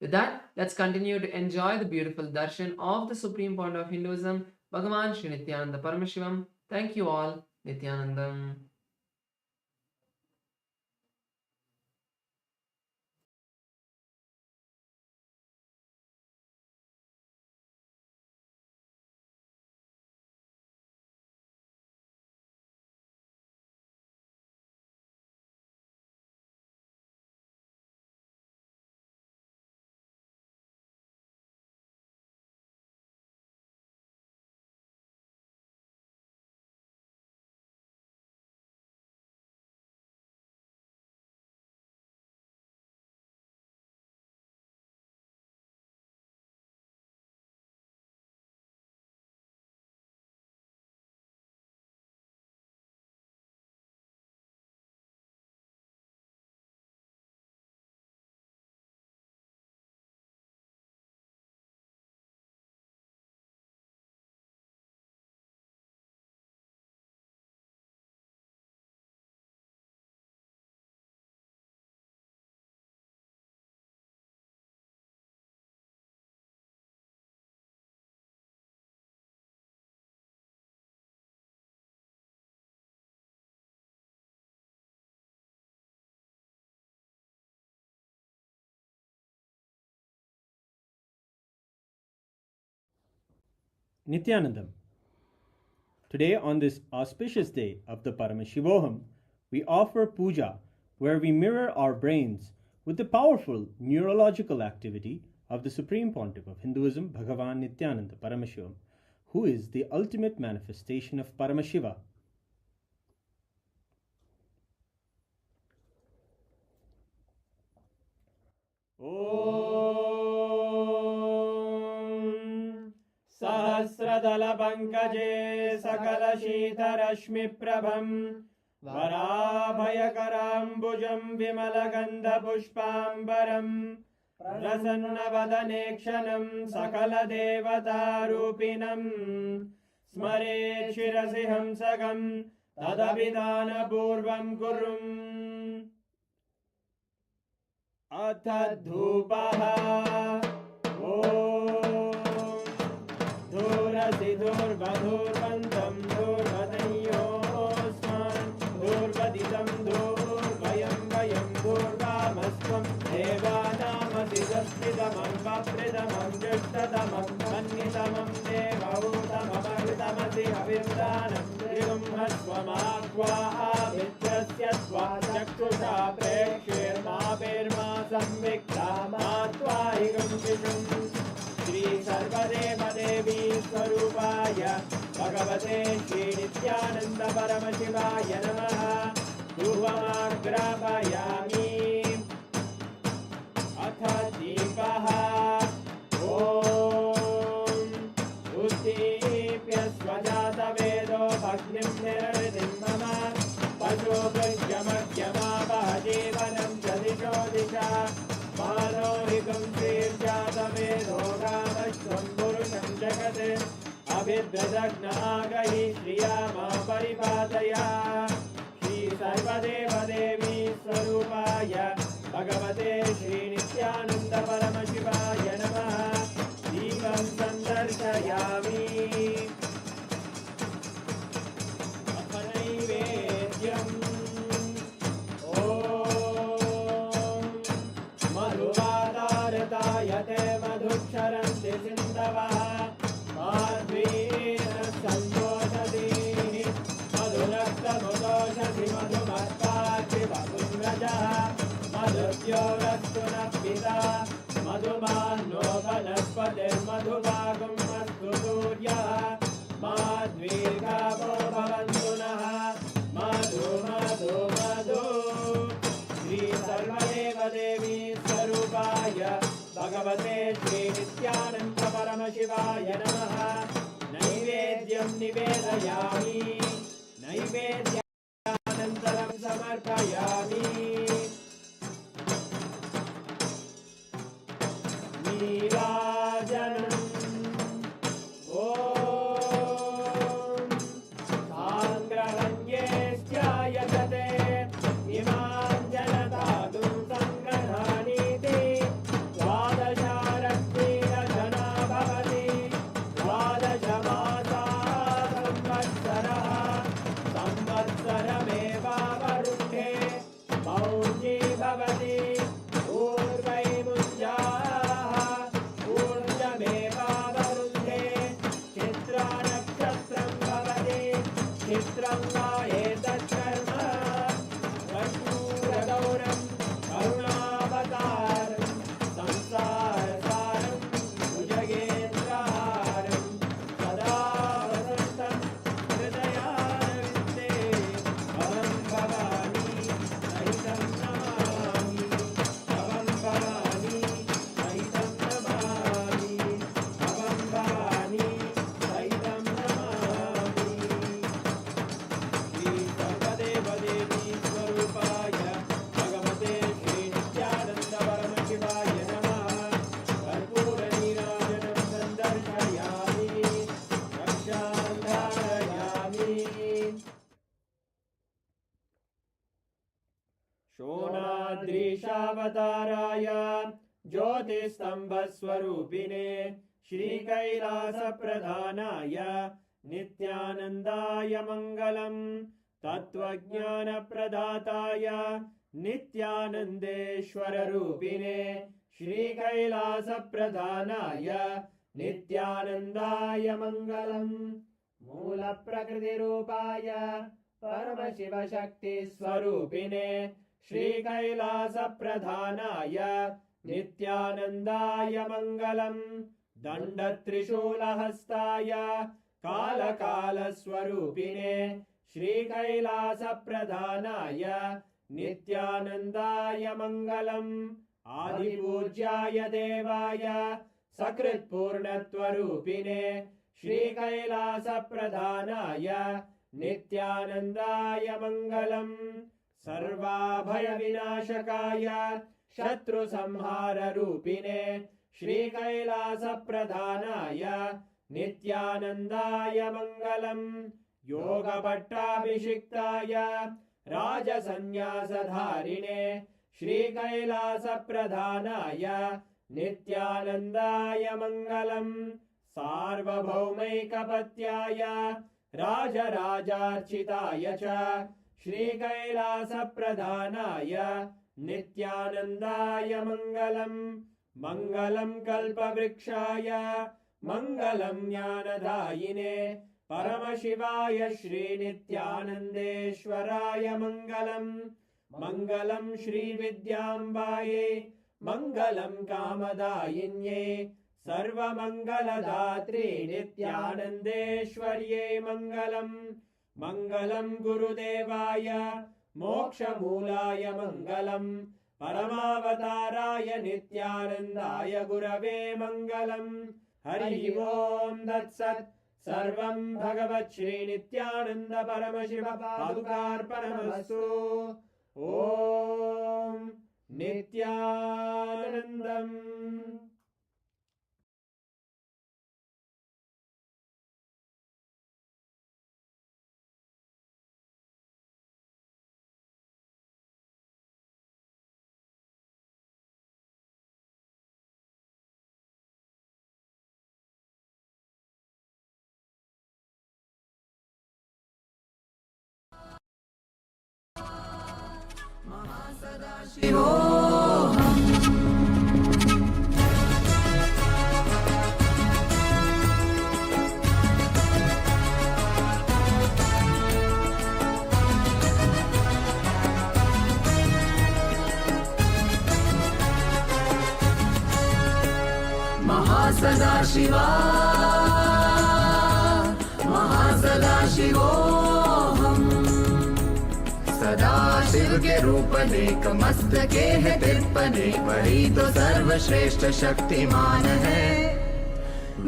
With that, let's continue to enjoy the beautiful darshan of the Supreme Pontiff of Hinduism, Bhagavan Sri Nityananda Paramashivamam. Thank you all. Nityanandam. Nithyanandam. Today, on this auspicious day of the Paramashivoham, we offer puja where we mirror our brains with the powerful neurological activity of the Supreme Pontiff of Hinduism, Bhagavan Nithyananda Paramashivamam, who is the ultimate manifestation of Paramashiva. Om Sahasradala Pankaje Sakala Shita Rashmi Prabham Varabhayakarambujam Vimalagandha Pushpambaram Prasanna Sakala Devata Rupinam Smare Shirasi Hamsagam Tadabhidana Purvam Kurum Atadhupaha Om Dhurasi Dhurvadhurvantam Dhurvadayosman Dhurvaditam Dhurvayam Vayam Dhurvamasvam Devanamasi Daspidamam Vapridamam Jushtadamam Mannitamam Devautamamaritamasi Avirdanam Trivum Hasvamakva Avitrasya Svajaktusha Prekshirma Birma Samvikta Matvahigam Vishum Shri Sarvadeva Devi Swarupaya Bhagavate Shri Nithyananda Paramashivaya Namaha Dhuvamagrapayami Atha Deepaha Om Uddipya Swajata Vedo Bhagnim Nirvidim Mama Pasho Bhajyamadhyama Bhajivanam Jadisho Disha Manohikam Sirjata Vedo Ramashvam Purusham Jagate Abhidradagna Agahi Shriyama Paripataya Shri Sarvadeva Devi Swarupaya Bhagavate Shri Nithyananda Paramashivaya Namaha Deepan Sandarshayami Apanaivedyam Om Madhuvadartayate Madhuksharanti Sindavaha Madhvena Santoshati Madhunaktamutoshati Madhumarpati Vabunrajaha Madhupyorastuna Pita Madhumano Vanaspate Madhuvagam Astu Suryaha Madhvirgavo Bhavantunaha Madhu Madhu Madhu Shri Sarvadeva Devi Swarupaya Bhagavate Shri Nithyananda Paramashivaya Namaha Naivedyam Nivedayami Naivedyanantaram Samarpayami Nirajanam Om Sangrahanyestyayate Imam Janatadum Sangrananiti Vadasharaktina Jana Bhavati Vadashamasa Samvatsaraha Samvatsarameva Varunhe Mauji Bhavati Urvai Munjaha Urjameva Varunhe Chitra Nakshatram Bhavati Chitram Etat Karma Vashnuradauram Karunavataram Samsarasaram Bhujagendraharam Sada Vasantam Hridayavinte Bhavam Bhavani Sahitam Namami Bhavam Bhavani Sahitam Namami Bhavam Bhavani Sahitam Namami Shri Sarvadeva Devi Swarupaya Bhagavate Shri Nithyananda Paramashivaya Namaha Karpura Nirajanam Sandarshayami Rakshandharayami Shonadrishavatārāya Jyotisthambhaswarupine Shri Kailasapradhanaya Nithyanandaya Mangalam Tattvajnana-pradhataya Nithyanandeshwara-rupine Shri Kailasa-pradhanaya नित्यानन्दाय मङ्गलम् मूलप्रकृतिरूपाय परमशिवशक्तिस्वरूपिणे श्रीकैलासप्रधानाय नित्यानन्दाय मङ्गलम् दण्डत्रिशूलहस्ताय कालकालस्वरूपिणे श्रीकैलासप्रधानाय नित्यानन्दाय मङ्गलम् आदिपूज्याय देवाय सकृत्पूर्णत्वरूपिणे श्रीकैलासप्रधानाय नित्यानन्दाय मङ्गलम् सर्वाभयविनाशकाय शत्रुसंहाररूपिणे श्रीकैलासप्रधानाय नित्यानन्दाय मङ्गलम् योगपट्टाभिषिक्ताय राजसन्न्यासधारिणे श्रीकैलासप्रधानाय नित्यानन्दाय मङ्गलम् सार्वभौमैकपत्याय राजराजार्चिताय च श्रीकैलासप्रधानाय नित्यानन्दाय मङ्गलम् मङ्गलं कल्पवृक्षाय मङ्गलं ज्ञानदायिने परमशिवाय श्रीनित्यानन्देश्वराय मङ्गलम् मङ्गलं श्रीविद्याम्बायै मङ्गलं कामदायिन्यै सर्वमङ्गलदात्रे नित्यानन्देश्वर्यै मङ्गलम् मङ्गलं गुरुदेवाय मोक्षमूलाय मङ्गलम् परमावताराय नित्यानन्दाय गुरवे मङ्गलम् हरि ओम् तत्सत् सर्वं भगवत् श्रीनित्यानन्द परमशिव पादुकार्पणमस्तु ॐ नित्यानन्दम् महासदाशिवा महासदाशिवोऽहम् सदाशिव के रूप नेक मस्तके है तिरपने वही तो सर्वश्रेष्ठ शक्तिमान है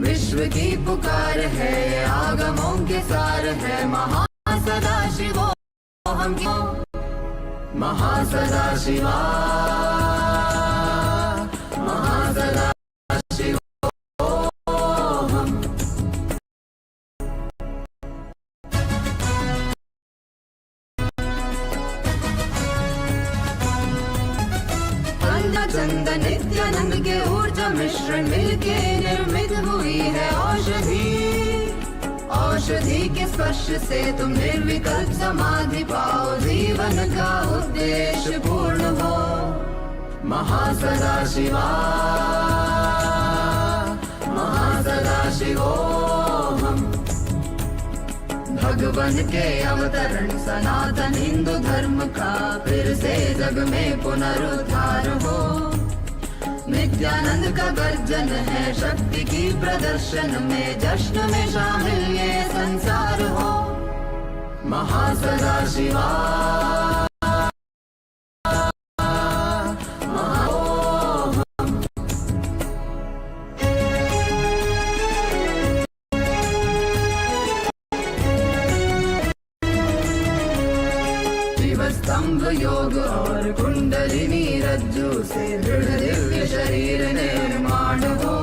विश्व की पुकार है आगमों के सार है महासदाशिवोऽहम् महासदाशिवा चंदन नित्यानंद के ऊर्जा मिश्रण मिलके निर्मित हुई है औषधि औषधि के स्पर्श से तुम निर्विकल्प समाधि पाओ जीवन का उद्देश्य पूर्ण हो महासदाशिवा महासदाशिवोऽहम् भगवान के अवतरण सनातन हिंदू धर्म का फिर से जग में पुनरुद्धार हो नित्यानंद का गर्जन है शक्ति की प्रदर्शन में जश्न में शामिल ये संसार हो महासदाशिवा स्तंभ योग और कुंडलिनी रज्जु से दृढ़ दिव्य शरीर निर्माण हो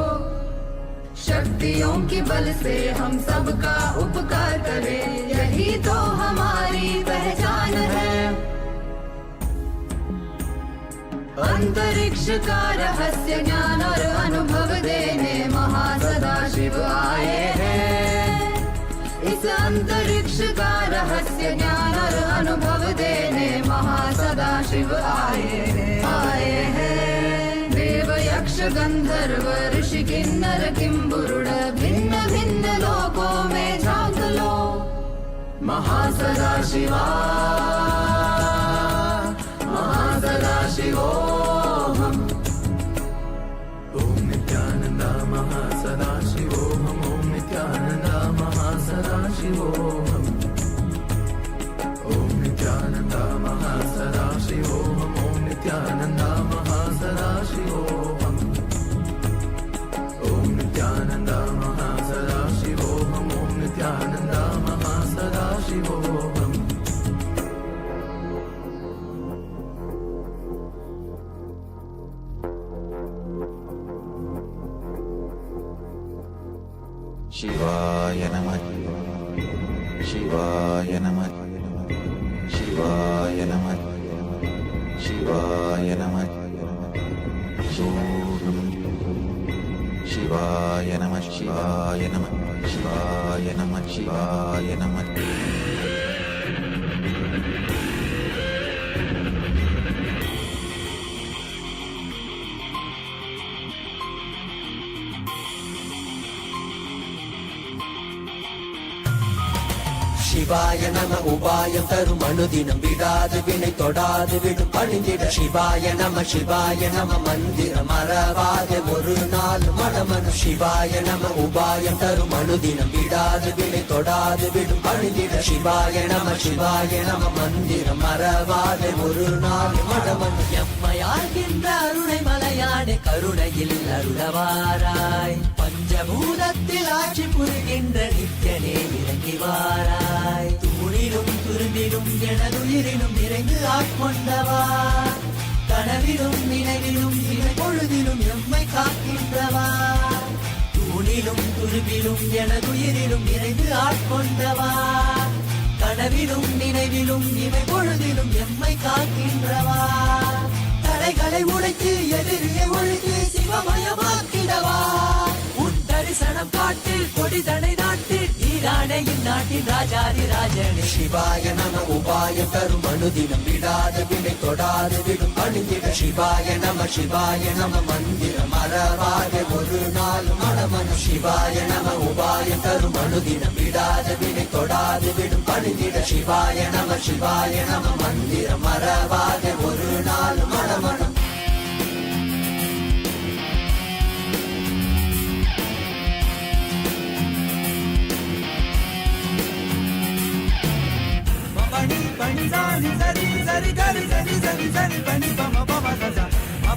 शक्तियों के बल से हम सबका उपकार करें यही तो हमारी पहचान है अंतरिक्ष का रहस्य ज्ञान और अनुभव देने महासदाशिव आए हैं इस अंतरिक्ष का रहस्य ज्ञान और अनुभव देने महासदाशिव आए हैं देव यक्ष गंधर्व ऋषि किन्नर किंबुरुड भिन्न भिन्न लोकों में झांक लो महासदा शिवा महासदा शिवोऽहम् ओम नित्यानंद महासदा शिवोऽहम् ओम नित्यानंद महासदा शिवोऽहम् ओम नित्यानंद महासदा शिवोऽहम् ओम नित्यानंद महासदा शिवोऽहम् ओम नित्यानंद महासदा शिवोऽहम् ओम नित्यानंद महासदा शिवोऽहम् शिवाय नमः शिवाय नमः शिवाय नमः शिवाय नमः शिवाय नमः शिवाय नमः शिवाय नमः शिवाय नमः சிவாய நம உபாயம் தரும் அனுதினம் விடாது வினை தொடாது விடும் பணிந்திட சிவாய நம மந்திரம் மறவாது ஒரு நாள் மனமனு சிவாய நம உபாயம் தரும் அனுதினம் விடாது வினை தொடாது விடும் பணிந்திட சிவாய நம மந்திரம் மறவாது ஒரு நாள் மனமனு எம்மையாகின்ற அருணை மலையாடு கருணையில் அருளவாராய் பஞ்சபூதத்தில் ஆட்சி புரிகின்ற நித்தியனே இறங்கி வாராய் தூணிலும் துரும்பிலும் எனதுயிரிலும் நிறைந்து ஆட்கொண்டவா கனவிலும் நினைவிலும் இவை பொழுதிலும் எம்மை காக்கின்றவா தூணிலும் துரும்பிலும் எனதுயிரிலும் நிறைந்து ஆட்கொண்டவா கனவிலும் நினைவிலும் இவை பொழுதிலும் எம்மை காக்கின்றவா தடைகளை உடைத்து எதிரியை ஒழித்து சிவமயமாக்கிடவா உன் தரிசனம் காட்டு கொடிதடை நாட்டு நீரானே இந்நாட்டின் ராஜாதி ராஜனே சிவாய நம உபாயம் தரும் அனுதினம் விடாது வினை தொடாது விடும் பணிந்திட சிவாய நம மந்திரம் மறவாது ஒரு நாள் மனமனு சிவாய நம உபாயம் தரும் அனுதினம் விடாது வினை தொடாது விடும் பணிந்திட சிவாய நம மந்திரம் மறவாது ஒரு நாள் மனமனு Bani bani zani zari zari gari zari zari zari bani bama bama zaza.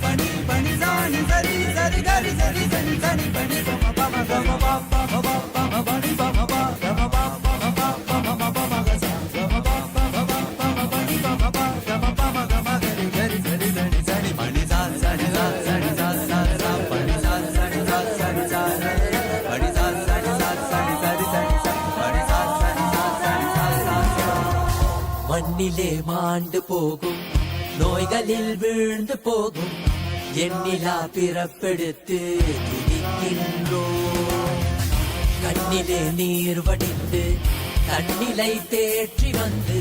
Bani bani zani zari zari gari zari zari zari bani bama bama bama bama bama bani bama bama bama bama bama bama zaza. Bama bama bama bani bama bama bama bama gari gari zari zari zari bani zani zani zani zani zani bani zani zani zani zani zani bani zani zani zani zani zani zani bani zani zani zani zani zani மண்ணிலே மாண்டு போகும் நோய்களில் வீழ்ந்து போகும் எண்ணிலா பிறப்பெடுத்து துதிக்கின்றோம் கண்ணிலே நீர் வடிந்து கண்ணிலை தேற்றி வந்து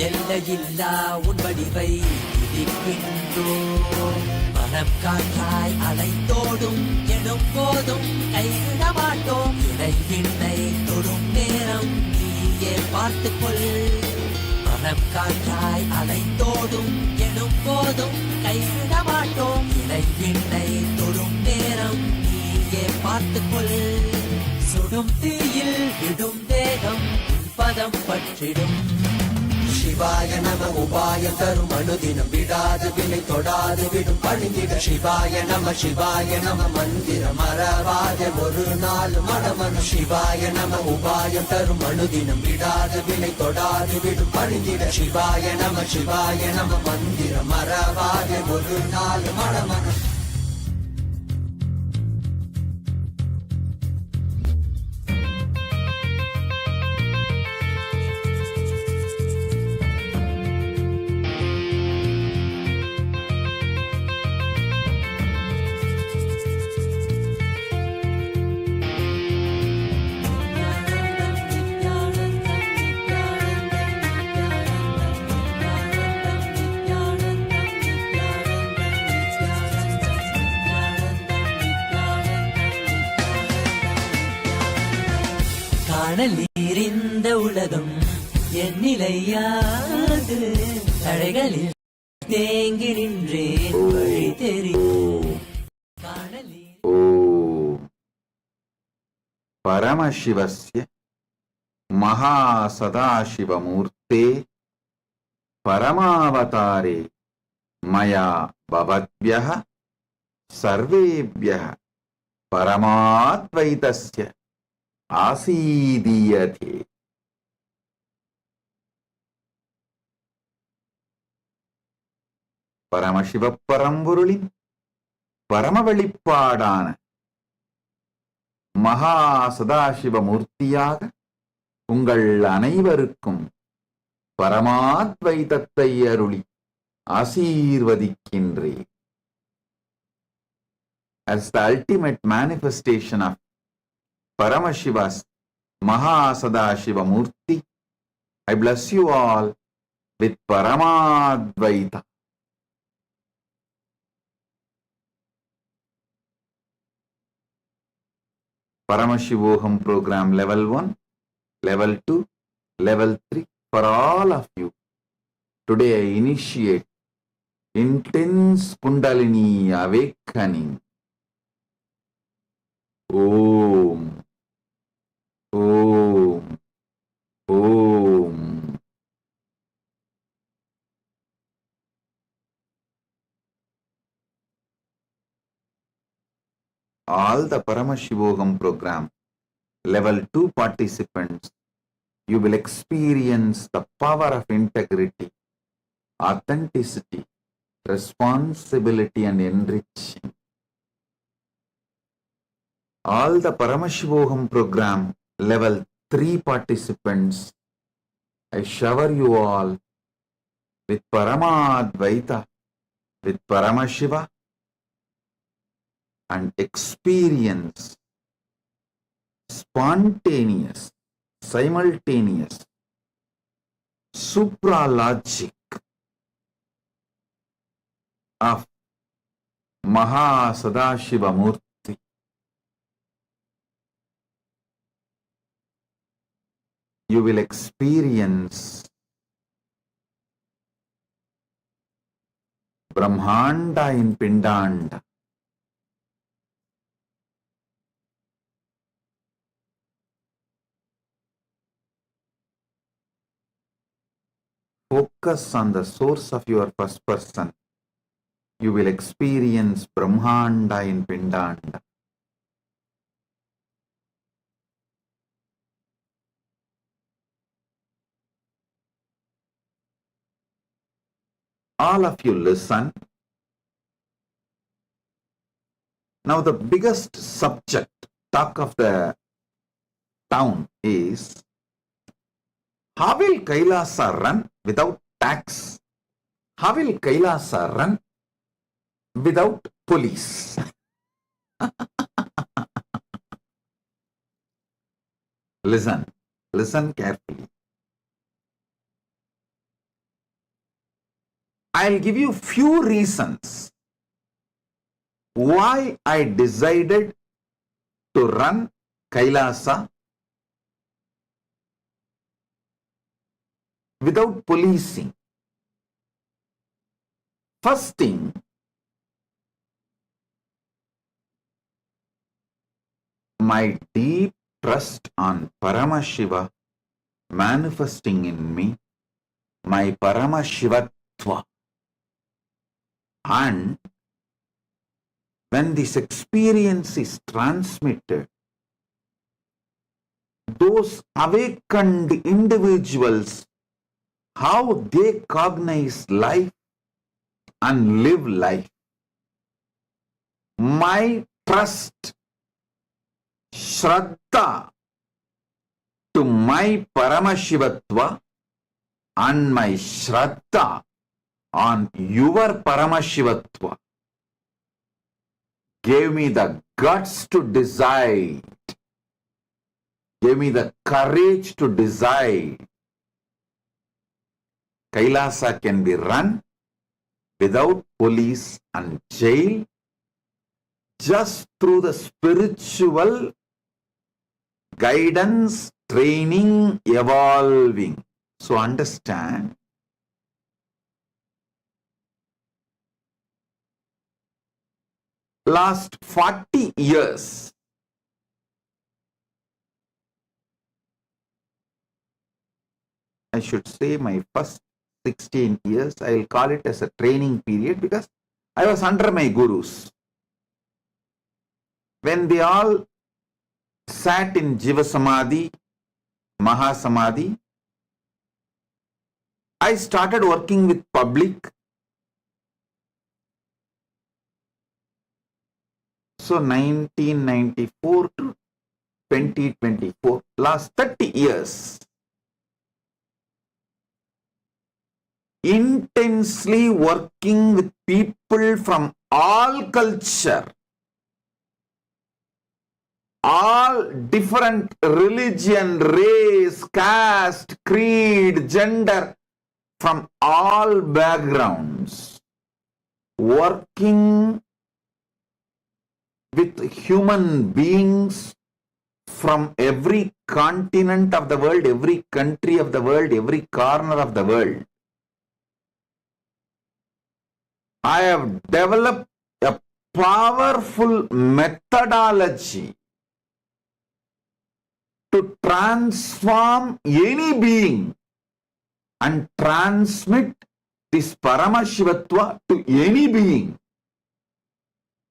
எல்லையில்லா உன் வடிவை துதிக்கின்றோம் மனம் காற்றாய் அலைத்தோடும் எனும் போதும் கைவிட மாட்டோம் இணைவிண்ணை தொடும் நேரம் நீயே பார்த்துக்கொள் மனம் காற்றாய் அலைத்தோடும் எனும் போதும் கைவிட மாட்டோம் இணைவிண்ணை தொடும் நேரம் நீயே பார்த்துக்கொள் சுடும் தீயில் விடும் தேகம் பதம் பற்றிடும் சிவாய நம உபாயம் தரும் அனுதினம் விடாது வினை தொடாது விடும் பணிந்திட சிவாய நம மந்திரம் மறவாது ஒரு நாள் மனமனு சிவாய நம உபாயம் தரும் அனுதினம் விடாது வினை தொடாது விடும் பணிந்திட சிவாய நம மந்திரம் மறவாது ஒரு நாள் மனமனு காணல் நீரிந்த உலகம் என் நிலையாது தடைகளில் தேங்கி நின்றேன் வழி தெரியும் காணல் நீர் ॐ परमशिवस्य महासदाशिवमूर्ते परमावतारे मया भवद्भ्यः सर्वेभ्यः परमाद्वैतस्य आसीदीयते. பரமசிவப்பரம்பொருளின் பரமவெளிப்பாடான மகா சதாசிவமூர்த்தியாக உங்கள் அனைவருக்கும் பரமாத்வைதத்தை அருளி ஆசீர்வதிக்கின்றேன். As the ultimate manifestation of Paramashiva's Mahasadashiva Murthy, I bless you all with Paramadvaita. Paramashivoham program level 1, level 2, level 3 for all of you. Today I initiate intense Kundalini awakening. Om, Om, Om. All the Paramashivoham program level 2 participants, you will experience the power of integrity, authenticity, responsibility and enriching. All the Paramashivoham program level 3 participants, I shower you all with Paramadvaita, with Paramashiva, and experience spontaneous, simultaneous, supralogic of Mahasadashiva Murthy. You will experience Brahmanda in Pindanda. Focus on the source of your first person. You will experience Brahmanda in Pindanda. All of you listen. Now the biggest subject, talk of the town is, how will Kailasa run without tax? How will Kailasa run without police? Listen carefully. I'll give you few reasons why I decided to run Kailasa without policing. First thing, my deep trust on Paramashiva manifesting in me, my Paramashivatva. And when this experience is transmitted, those awakened individuals, how they cognize life and live life. My trust, Shraddha to my Paramashivatva and my Shraddha on your Paramashivatva gave me the guts to decide, gave me the courage to decide. Kailasa can be run without police and jail, just through the spiritual guidance, training, evolving. So understand, last 40 years, I should say my first 16 years, I will call it as a training period because I was under my gurus. When they all sat in Jiva Samadhi, Mahasamadhi, I started working with public. So 1994 to 2024, last 30 years, intensely working with people from all culture, all different religion, race, caste, creed, gender, from all backgrounds, working with human beings from every continent of the world, every country of the world, every corner of the world. I have developed a powerful methodology to transform any being and transmit this Paramashivatva to any being.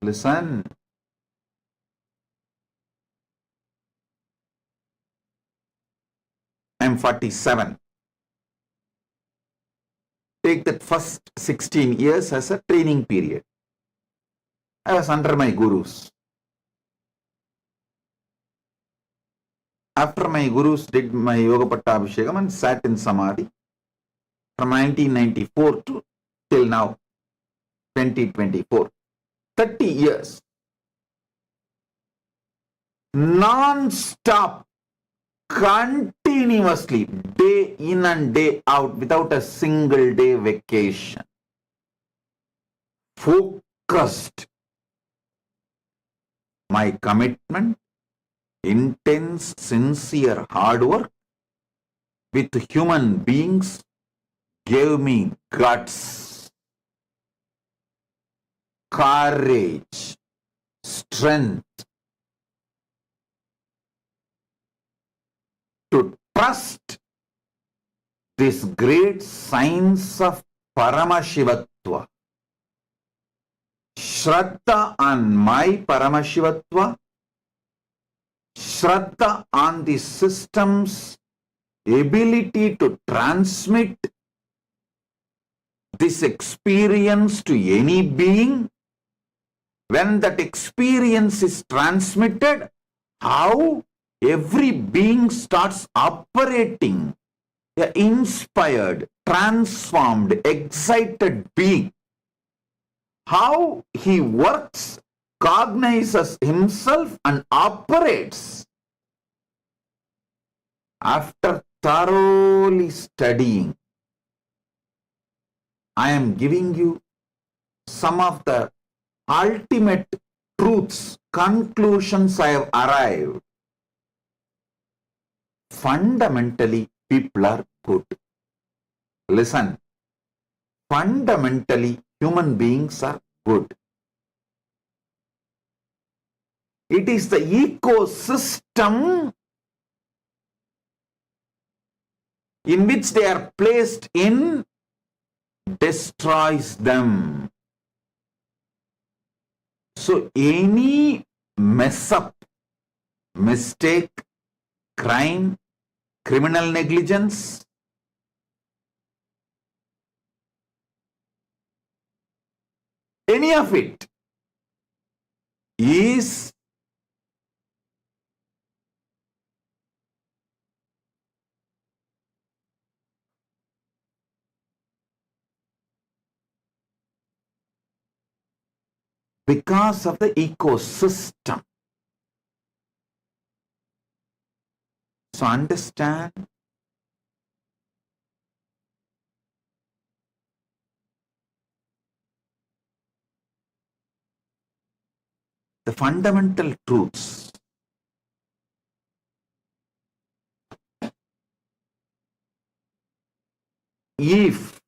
Listen. I am 47. Take that first 16 years as a training period. I was under my gurus. After my gurus did my Yoga Pattabhishekam and sat in Samadhi from 1994 to till now, 2024. 30 years. Non-stop, continuously, day in and day out, without a single day vacation. Focused. My commitment, intense, sincere hard work with human beings gave me guts, courage, strength to trust this great science of Paramashivatva. Shraddha on my Paramashivatva, Shraddha on the system's ability to transmit this experience to any being. When that experience is transmitted, how every being starts operating, an inspired, transformed, excited being. How he works, cognizes himself and operates. After thoroughly studying, I am giving you some of the ultimate truths, conclusions I have arrived. Fundamentally, people are good. Listen, fundamentally, human beings are good. It is the ecosystem in which they are placed in destroys them. So any mess up, mistake, crime, criminal negligence, any of it is because of the ecosystem. So understand, the fundamental truths. if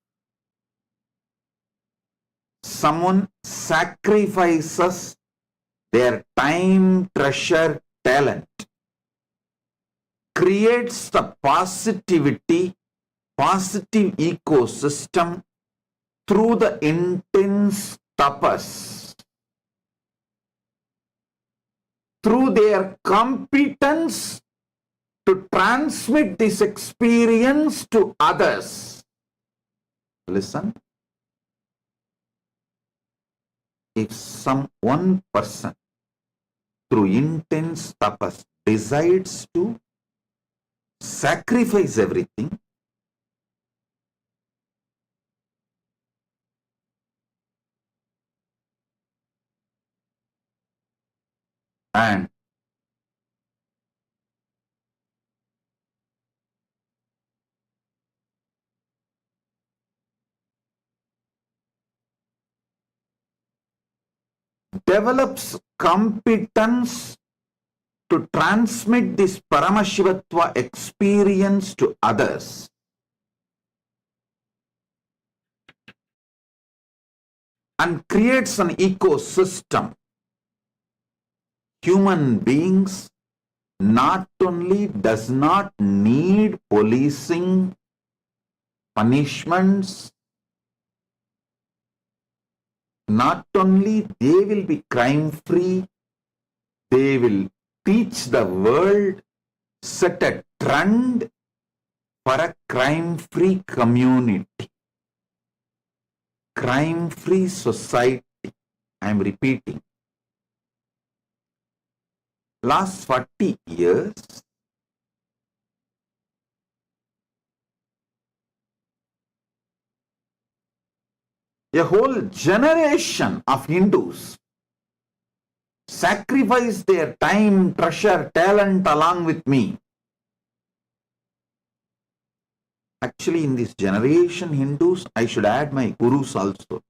someone sacrifices their time, treasure, talent, creates the positivity, positive ecosystem through the intense tapas, through their competence to transmit this experience to others. Listen. If one person through intense tapas decides to sacrifice everything, and develops competence to transmit this Paramashivatva experience to others, and creates an ecosystem, human beings not only does not need policing, punishments, not only they will be crime free, they will teach the world, set a trend for a crime free community, crime free society. I am repeating. Last 40 years, a whole generation of Hindus sacrificed their time, treasure, talent along with me. Actually, in this generation, Hindus, I should add my gurus also.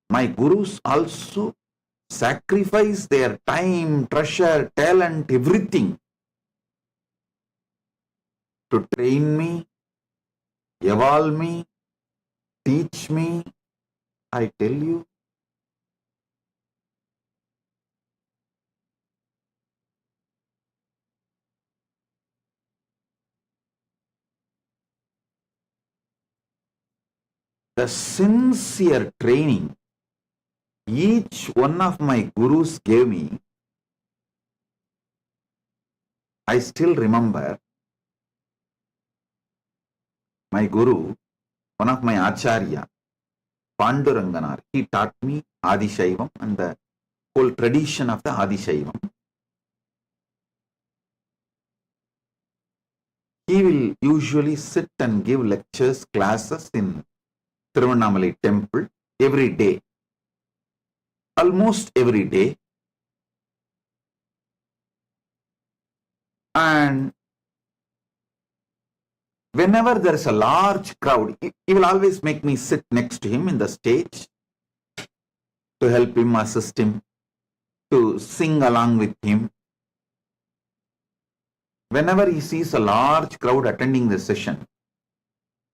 My gurus also sacrifice their time, treasure, talent, everything to train me, evolve me, teach me. I tell you, the sincere training each one of my gurus gave me, I still remember my guru, one of my acharya, Panduranganar, he taught me Adi Shaivam and the whole tradition of the Adi Shaivam. He will usually sit and give lectures, classes in Tiruvannamalai temple every day, almost every day. And whenever there is a large crowd, he will always make me sit next to him in the stage to help him, assist him, to sing along with him. Whenever he sees a large crowd attending the session,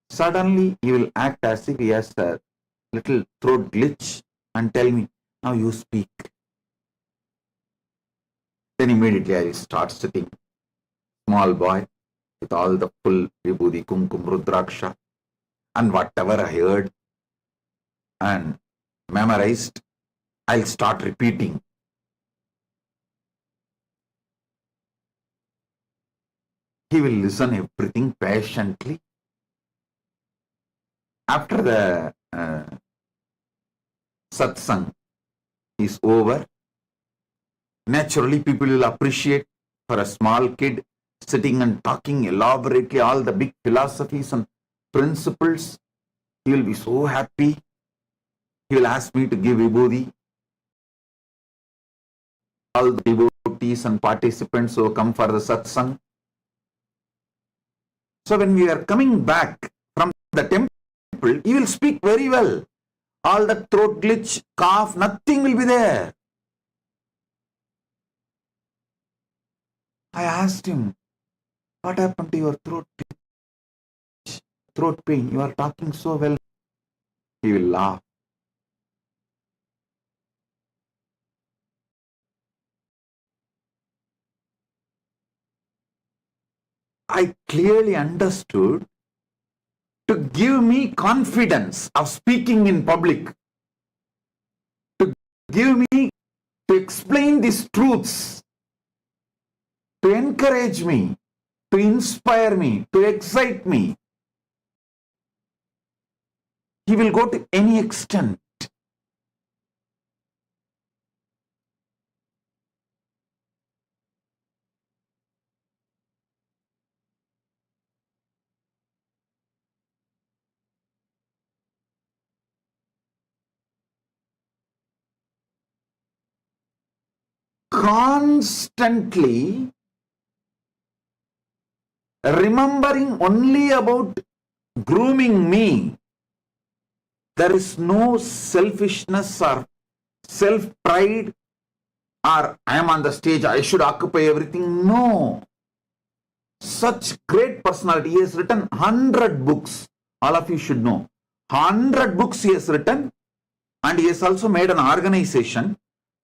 suddenly he will act as if he has a little throat glitch and tell me, now you speak. Then immediately I will start sitting, small boy, with all the full vibhuti, kumkum, rudraksha, and whatever I heard and memorized, I'll start repeating. He will listen everything patiently. After the satsang is over, naturally people will appreciate for a small kid sitting and talking elaborately all the big philosophies and principles. He will be so happy. He will ask me to give vibhuti. All the devotees and participants who come for the satsang. So when we are coming back from the temple, he will speak very well. All the throat glitch, cough, nothing will be there. I asked him, what happened to your throat glitch? throat pain. You are talking so well. He will laugh. I clearly understood to give me confidence of speaking in public, to give me, to explain these truths, to encourage me, to inspire me, to excite me. He will go to any extent. Constantly remembering only about grooming me. There is no selfishness or self-pride or I am on the stage, I should occupy everything. No. Such great personality. He has written 100 books. All of you should know. 100 books he has written, and he has also made an organization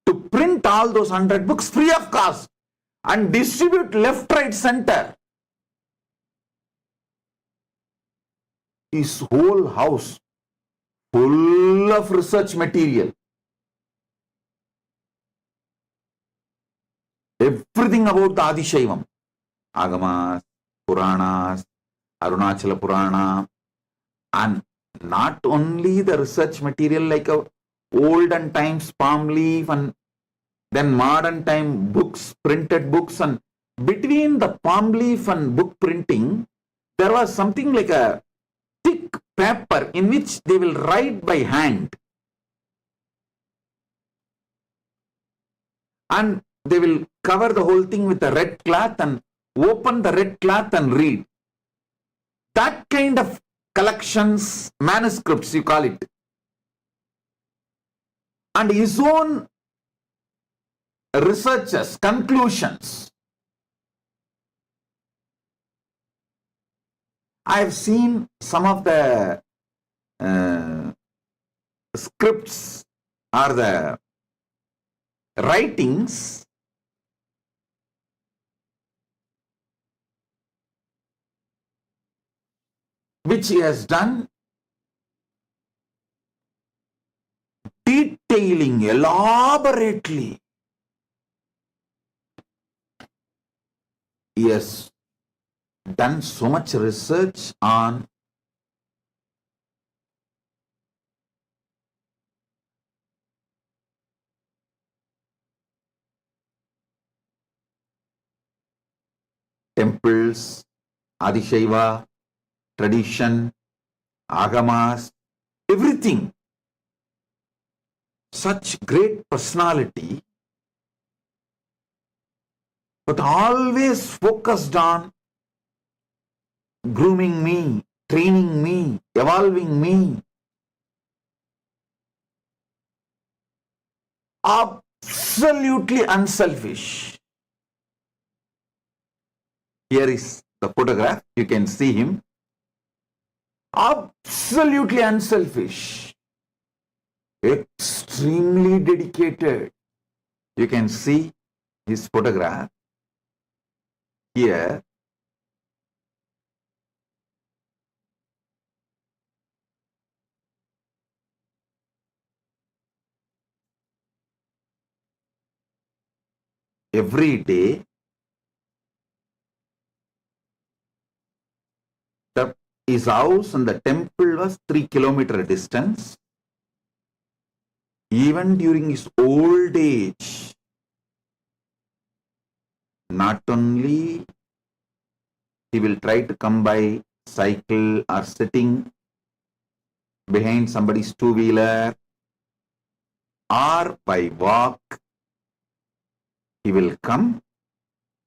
to print all those 100 books free of cost and distribute left, right, center. His whole house full of research material. Everything about the Adishaivam. Agamas, Puranas, Arunachala Purana, and not only the research material like a olden times palm leaf and then modern time books, printed books, and between the palm leaf and book printing, there was something like a thick paper in which they will write by hand. And they will cover the whole thing with a red cloth and open the red cloth and read. That kind of collections, manuscripts you call it. And his own researches, conclusions. I have seen some of the scripts or the writings which he has done, detailing elaborately. He has done so much research on temples, Adishaiva, tradition, agamas, everything. Such great personality, but always focused on grooming me, training me, evolving me. Absolutely unselfish. Here is the photograph. You can see him. Absolutely unselfish. Extremely dedicated. You can see his photograph here. Every day, his house and the temple was 3 kilometer distance. Even during his old age, not only he will try to come by cycle or sitting behind somebody's two-wheeler or by walk, he will come.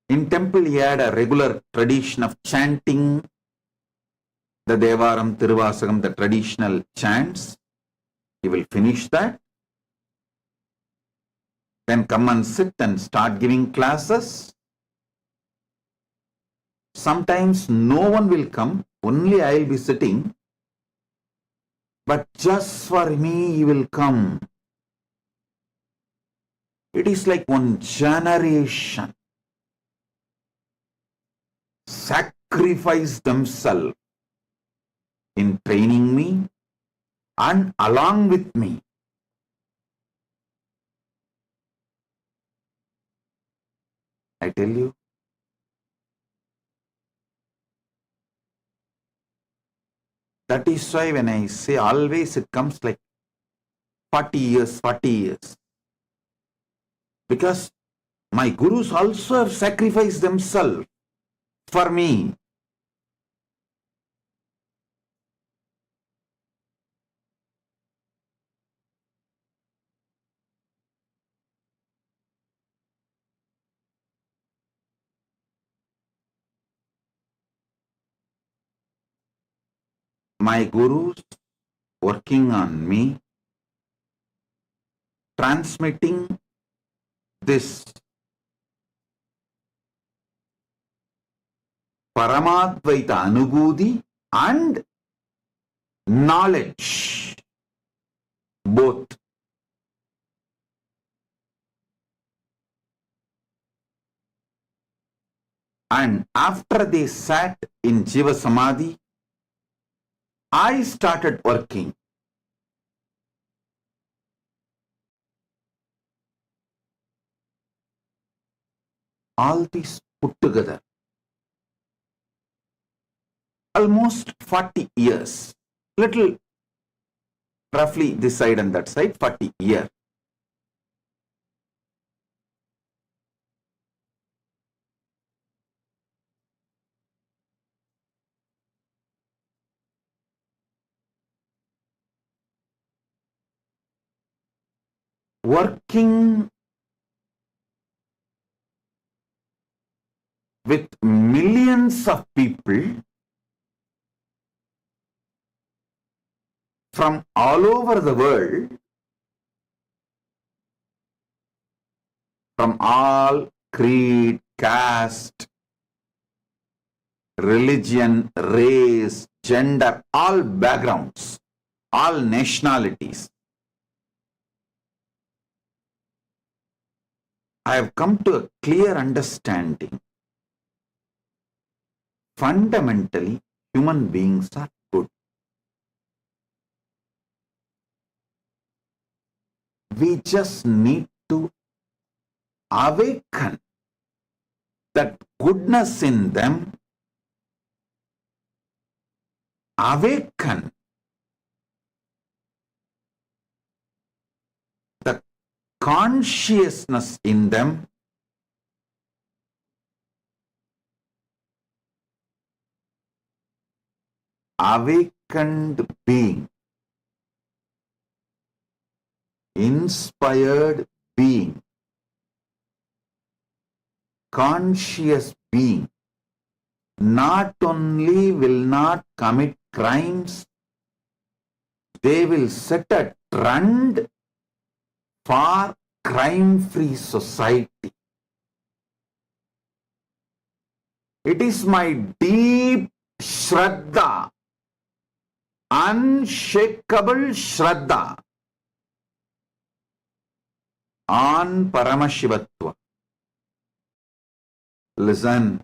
In temple, he had a regular tradition of chanting the Devaram, Tiruvasagam, the traditional chants. He will finish that, then come and sit and start giving classes. Sometimes no one will come. only I will be sitting, but just for me he will come. It is like one generation sacrificed themselves in training me and along with me. I tell you, that is why when I say always it comes like 40 years, 40 years. Because my gurus also have sacrificed themselves for me. My gurus working on me, transmitting this Paramadvaita Anubhuti and knowledge, both. And after they sat in Jiva Samadhi, I started working. All these put together, almost 40 years, little roughly this side and that side, 40 years. Working with millions of people from all over the world, from all creed, caste, religion, race, gender, all backgrounds, all nationalities. I have come to a clear understanding. Fundamentally, human beings are good. We just need to awaken that goodness in them, awaken the consciousness in them, awakened being, inspired being, conscious being, not only will not commit crimes, they will set a trend for crime-free society. It is my deep Shraddha, unshakable Shraddha on Paramashivatva. Listen,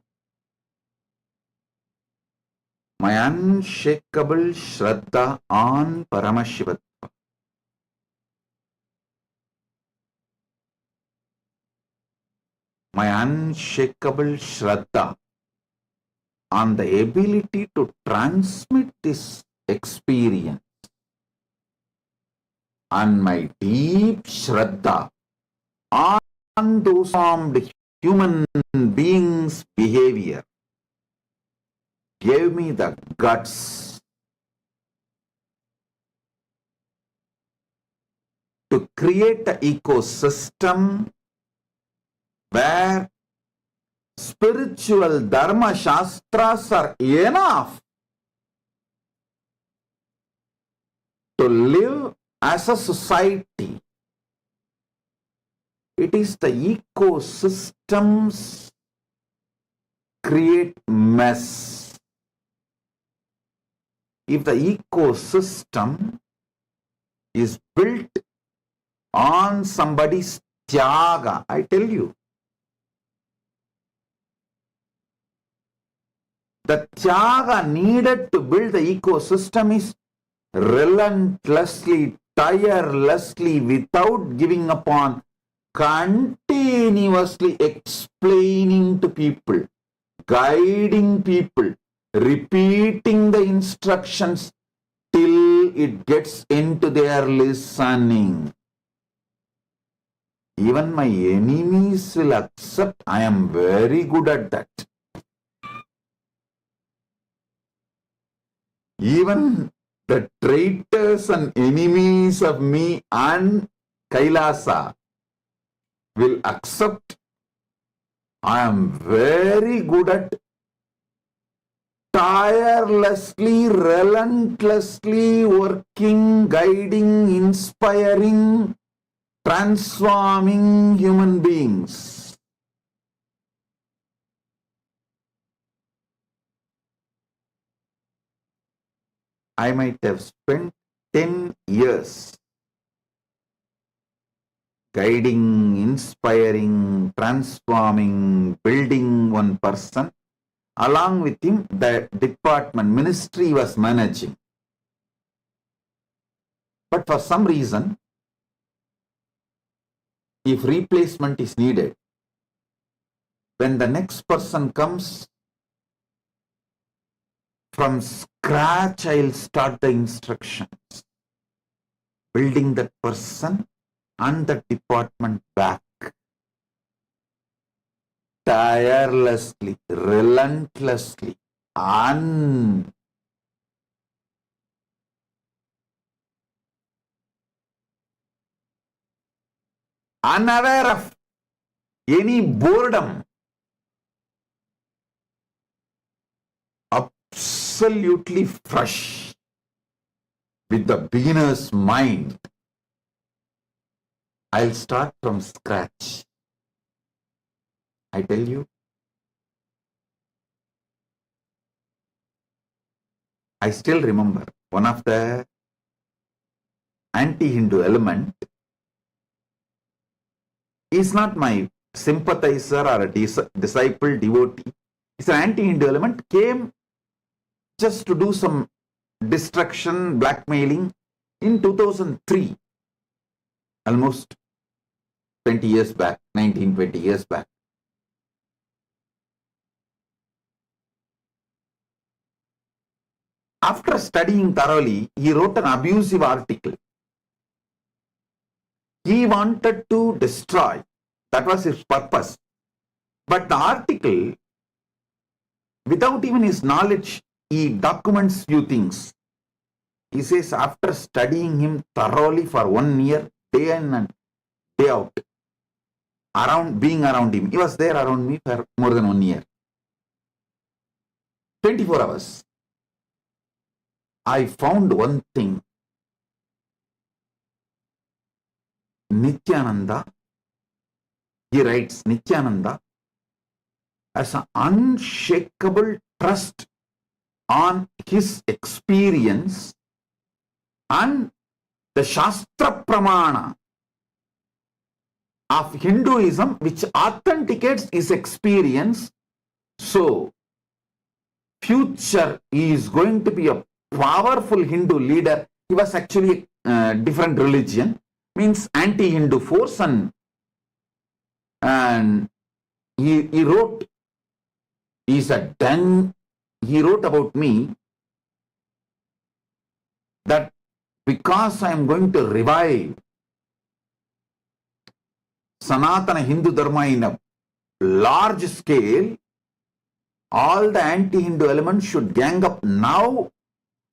my unshakable Shraddha on Paramashivatva. My unshakable Shraddha on the ability to transmit this experience, and my deep Shraddha on those formed human beings' behavior gave me the guts to create an ecosystem where spiritual Dharma Shastras are enough to live as a society. It is the ecosystems create mess. if the ecosystem is built on somebody's tyaga, I tell you, the tyaga needed to build the ecosystem is relentlessly, tirelessly, without giving up on, continuously explaining to people, guiding people, repeating the instructions till it gets into their listening. Even my enemies will accept I am very good at that. Even the traitors and enemies of me and Kailasa will accept I am very good at tirelessly, relentlessly working, guiding, inspiring, transforming human beings. I might have spent 10 years guiding, inspiring, transforming, building one person. Along with him, the department, ministry was managing. But for some reason, if replacement is needed, when the next person comes, from scratch, I'll start the instructions, building that person and the department back. Tirelessly, relentlessly, unaware of any boredom, absolutely fresh, with the beginner's mind. I'll start from scratch. I tell you, I still remember one of the anti-Hindu element is not my sympathizer or a disciple, devotee. It's an anti-Hindu element, came just to do some destruction, blackmailing in 2003, almost 20 years back, 19, 20 years back. After studying thoroughly, he wrote an abusive article. He wanted to destroy. That was his purpose. But the article, without even his knowledge, he documents few things. He says, after studying him thoroughly for 1 year, day in and day out, being around him, he was there around me for more than 1 year. 24 hours. I found one thing. Nithyananda, he writes, Nithyananda has an unshakable trust on his experience and the Shastra Pramana of Hinduism, which authenticates his experience. So, future he is going to be a powerful Hindu leader. He was actually a different religion, means anti-Hindu force, and he wrote, he wrote about me that because I am going to revive Sanatana Hindu Dharma in a large scale, all the anti-Hindu elements should gang up now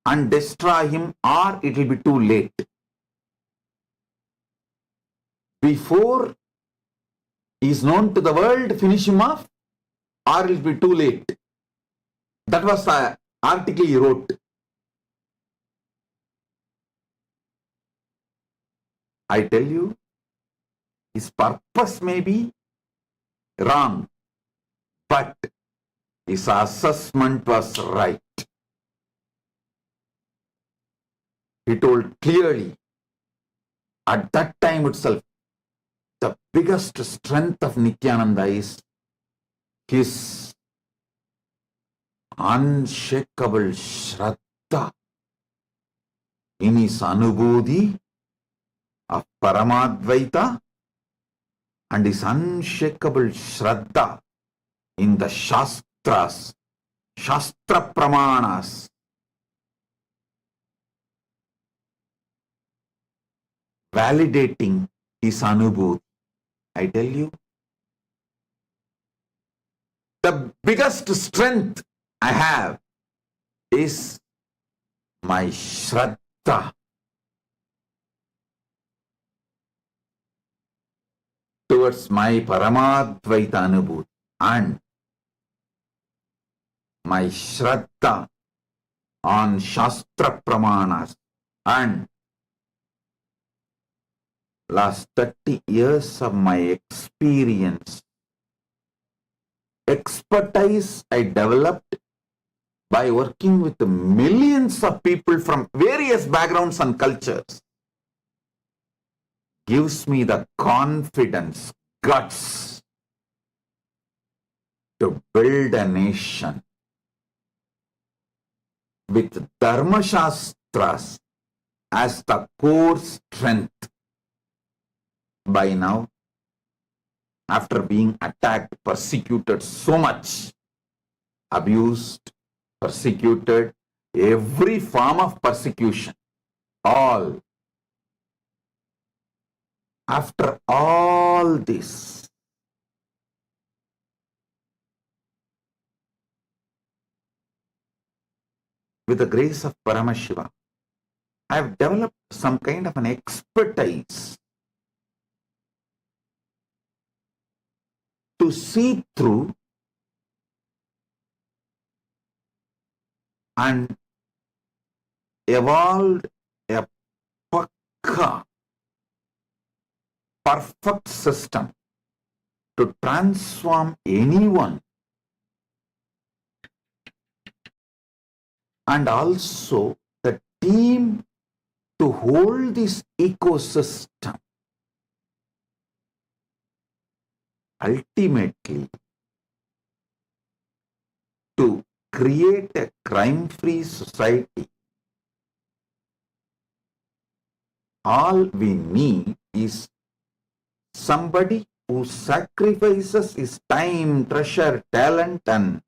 and destroy him, or it will be too late. Before he is known to the world, finish him off, or it will be too late. That was the article he wrote. I tell you, his purpose may be wrong, but his assessment was right. He told clearly, at that time itself, the biggest strength of Nityananda is his unshakable Shraddha in his Anubhuti of Paramadvaita and his unshakable Shraddha in the Shastras, Shastra Pramanas, validating his Anubhuti. I tell you, the biggest strength I have is my Shraddha towards my Paramadvaita Anubhuti and my Shraddha on Shastra Pramanas and last 30 years of my experience, expertise I developed by working with millions of people from various backgrounds and cultures gives me the confidence, guts to build a nation with Dharma Shastras as the core strength. By now, after being attacked, persecuted so much, abused, persecuted, every form of persecution, all. After all this, with the grace of Paramashiva, I have developed some kind of an expertise to see through and evolved a pakka, perfect system to transform anyone and also the team to hold this ecosystem. Ultimately, to create a crime-free society, all we need is somebody who sacrifices his time, treasure, talent and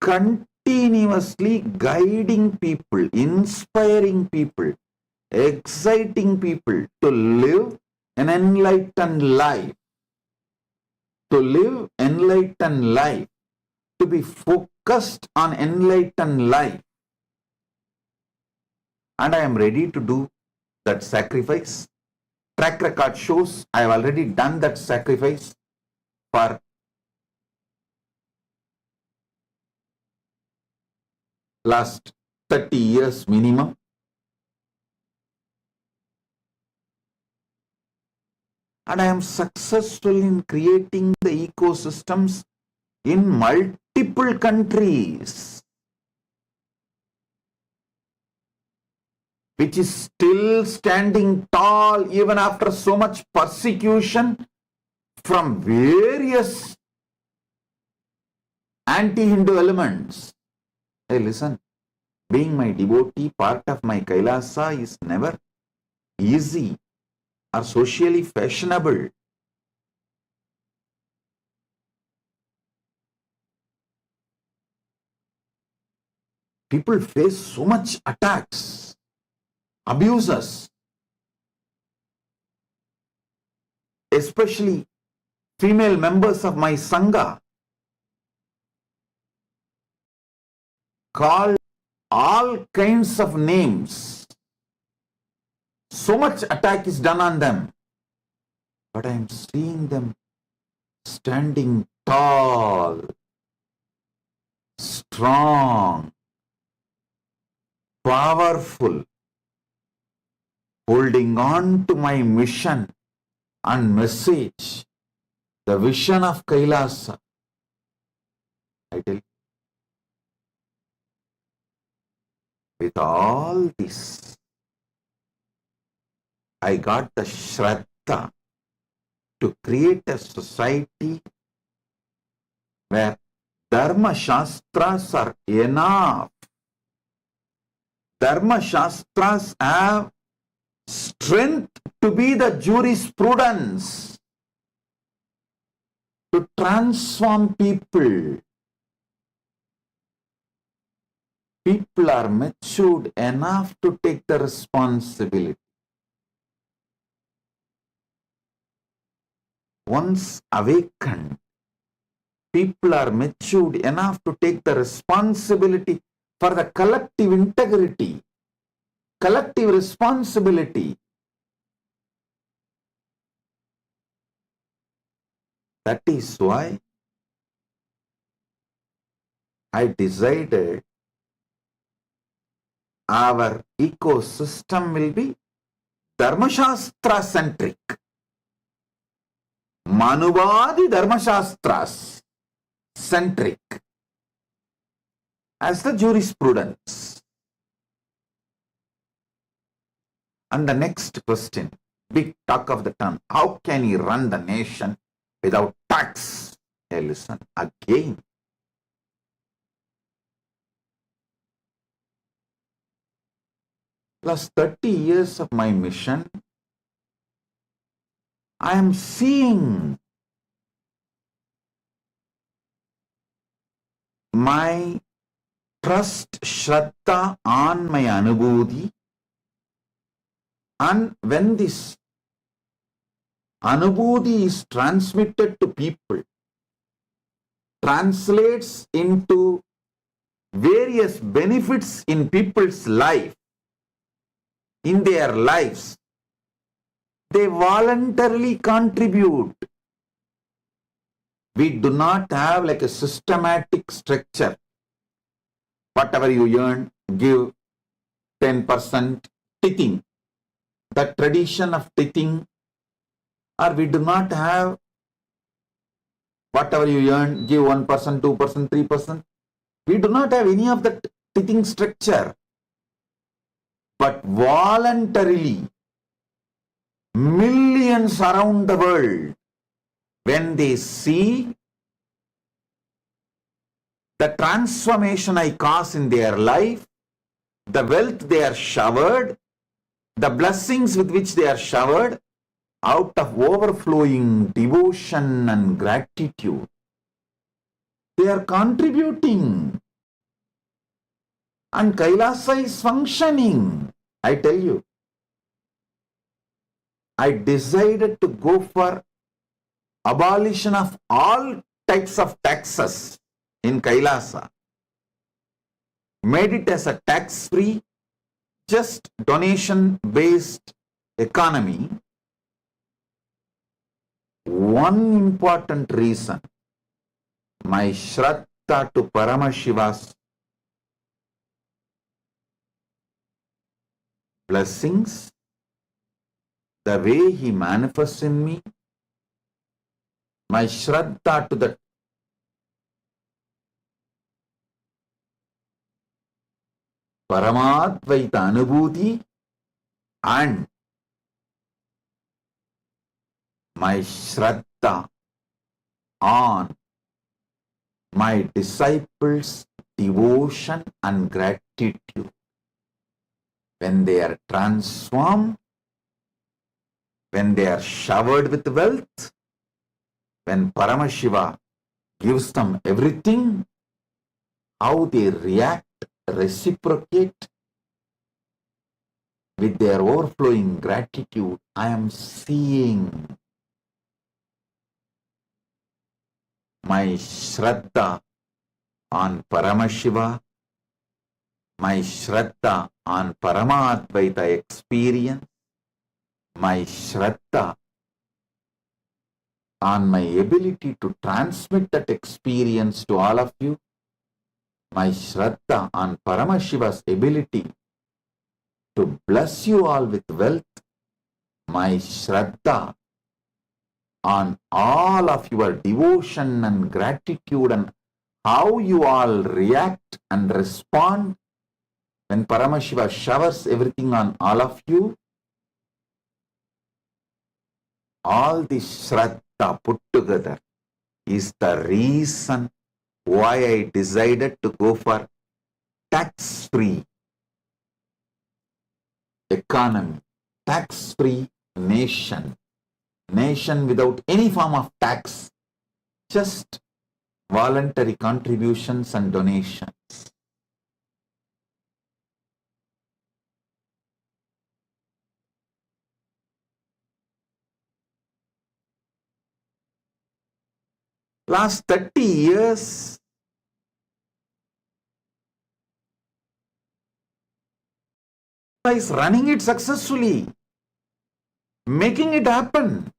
continuously guiding people, inspiring people, exciting people to live an enlightened life, to live enlightened life, to be focused on enlightened life. And I am ready to do that sacrifice. Track record shows I have already done that sacrifice for last 30 years minimum. And I am successful in creating the ecosystems in multiple countries, which is still standing tall even after so much persecution from various anti-Hindu elements. Hey, listen, being my devotee, part of my Kailasa is never easy or socially fashionable. People face so much attacks, abuses, especially female members of my Sangha, called all kinds of names. So much attack is done on them. But I am seeing them standing tall, strong, powerful, holding on to my mission and message, the vision of Kailasa. I tell you, With all this, I got the Shraddha to create a society where Dharma Shastras are enough. Dharma Shastras have strength to be the jurisprudence to transform people. People are matured enough to take the responsibility. Once awakened, people are matured enough to take the responsibility for the collective integrity, collective responsibility. That is why I decided our ecosystem will be Dharmashastra centric. Manuvadi Dharmashastras centric as the jurisprudence. And the next question, big talk of the town, how can he run the nation without tax? Hey, listen again. Plus 30 years of my mission, I am seeing my trust, Shraddha on my Anubhuti, and when this Anubhuti is transmitted to people, translates into various benefits in people's life, in their lives, they voluntarily contribute. We do not have like a systematic structure. Whatever you earn, give 10% tithing. The tradition of tithing, or we do not have whatever you earn, give 1%, 2%, 3%. We do not have any of the tithing structure. But voluntarily, millions around the world, when they see the transformation I cause in their life, the wealth they are showered, the blessings with which they are showered, out of overflowing devotion and gratitude, they are contributing. And Kailasa is functioning. I tell you, I decided to go for abolition of all types of taxes in Kailasa. Made it as a tax-free, just donation-based economy. One important reason, my Shraddha to Paramashiva's blessings, the way he manifests in me, my Shraddha to the Paramadvaita Anubhuti, and my Shraddha on my disciples' devotion and gratitude. When they are transformed, when they are showered with wealth, when Paramashiva gives them everything, how they react, reciprocate with their overflowing gratitude, I am seeing. My Shraddha on Paramashiva, my Shraddha on Paramadvaita experience, my Shraddha on my ability to transmit that experience to all of you, my Shraddha on Paramashiva's ability to bless you all with wealth, my Shraddha on all of your devotion and gratitude and how you all react and respond when Paramashiva showers everything on all of you, all this Shraddha put together is the reason why I decided to go for tax-free economy, tax-free nation without any form of tax, just voluntary contributions and donations. Last 30 years, is running it successfully, making it happen.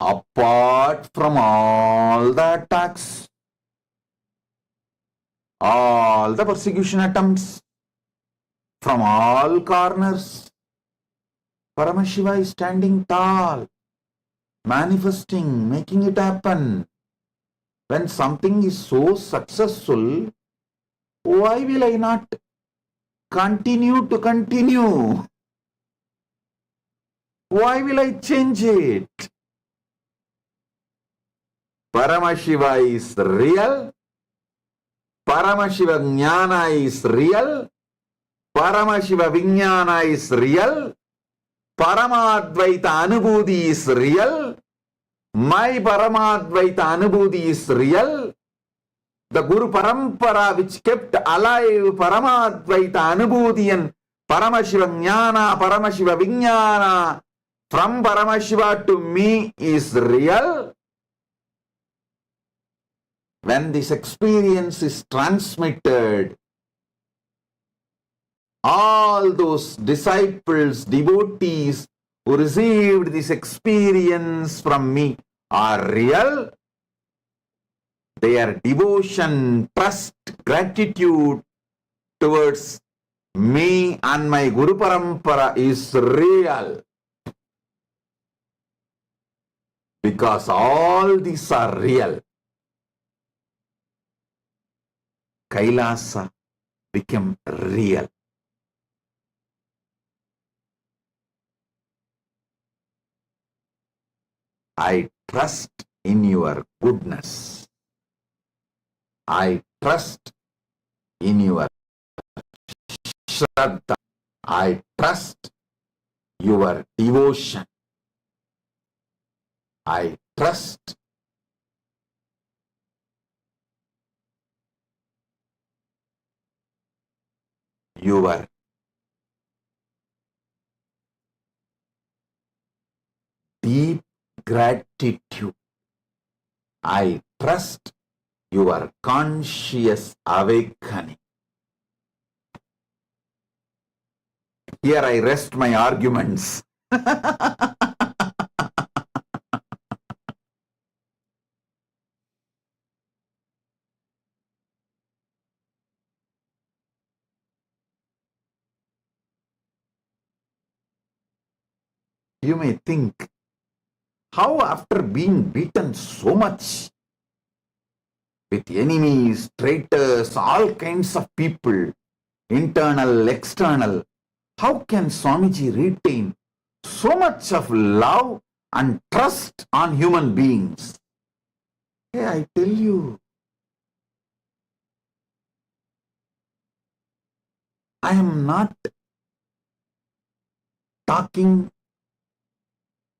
Apart from all the attacks, all the persecution attempts from all corners, Paramashiva is standing tall, manifesting, making it happen. When something is so successful, why will I not continue to continue? Why will I change it? Paramashiva is real. Paramashiva Jnana is real. Paramashiva Vijnana is real. Paramadvaita Anubhuti is real. My Paramadvaita Anubhuti is real. The Guru Parampara which kept alive Paramadvaita Anubhuti and Paramashiva Jnana, Paramashiva Vijnana from Paramashiva to me is real. When this experience is transmitted, all those disciples, devotees who received this experience from me are real. Their devotion, trust, gratitude towards me and my Guru Parampara is real. Because all these are real. Kailasa became real. I trust in your goodness. I trust in your Shraddha. I trust your devotion. I trust your deep gratitude. I trust your conscious awakening. Here I rest my arguments. You may think, how after being beaten so much with enemies, traitors, all kinds of people, internal, external, how can Swamiji retain so much of love and trust on human beings? Hey, I tell you, I am not talking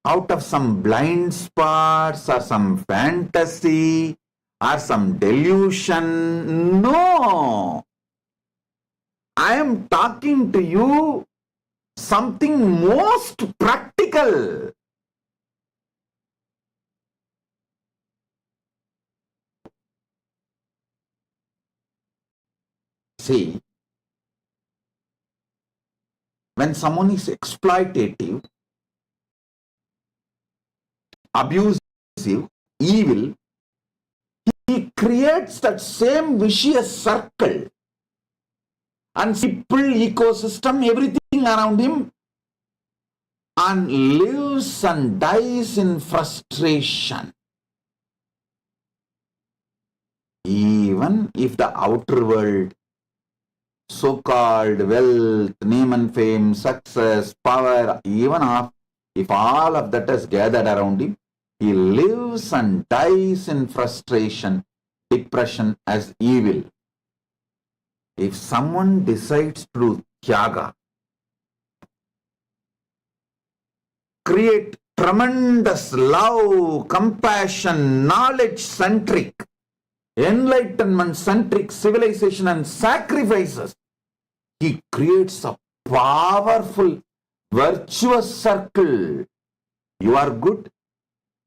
out of some blind spots or some fantasy or some delusion. No. I am talking to you something most practical. See, when someone is exploitative, abusive, evil, he creates that same vicious circle and people, ecosystem, everything around him, and lives and dies in frustration. Even if the outer world, so-called wealth, name and fame, success, power, if all of that is gathered around him, he lives and dies in frustration, depression as evil. If someone decides to do tyaga, create tremendous love, compassion, knowledge-centric, enlightenment-centric civilization and sacrifices, he creates a powerful, virtuous circle. You are good.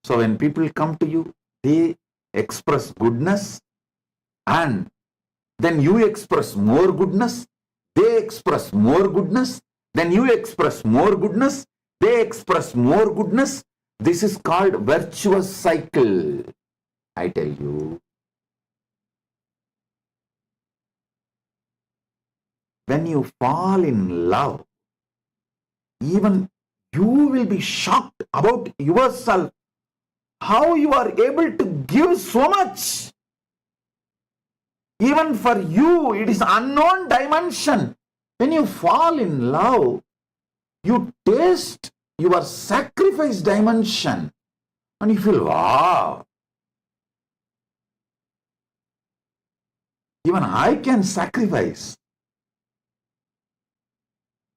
So when people come to you, they express goodness, and then you express more goodness, they express more goodness, then you express more goodness, they express more goodness. This is called virtuous cycle. I tell you, when you fall in love, even you will be shocked about yourself, how you are able to give so much. Even for you, it is unknown dimension. When you fall in love, you taste your sacrifice dimension and you feel, wow, even I can sacrifice.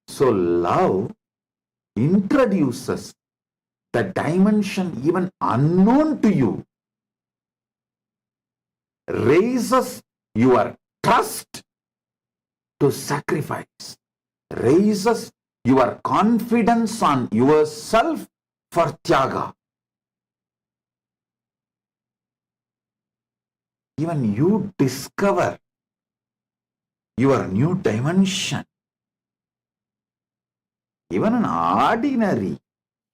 So love introduces the dimension even unknown to you, raises your trust to sacrifice, raises your confidence on yourself for tyaga. Even you discover your new dimension. Even an ordinary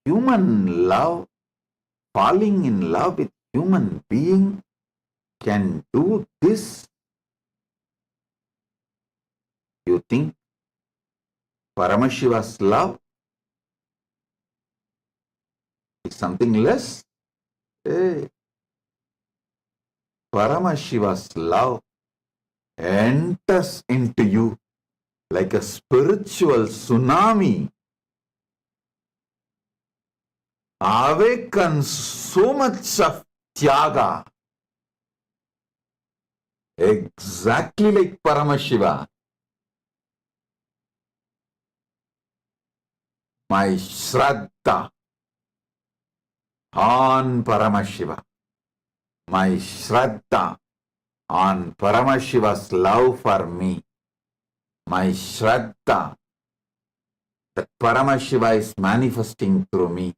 human love, falling in love with human being, can do this. You think Paramashiva's love is something less? Hey. Paramashiva's love enters into you like a spiritual tsunami, awakens so much of tyaga, exactly like Paramashiva. My Shraddha on Paramashiva, my Shraddha on Paramashiva's love for me, my Shraddha that Paramashiva is manifesting through me,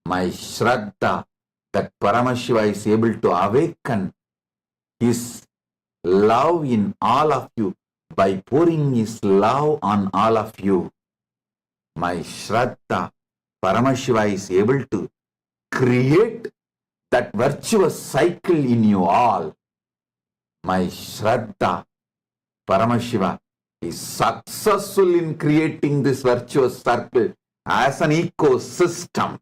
my Shraddha that Paramashiva is able to awaken his love in all of you by pouring his love on all of you. My Shraddha, Paramashiva is able to create that virtuous cycle in you all. My Shraddha, Paramashiva is successful in creating this virtuous circle as an ecosystem.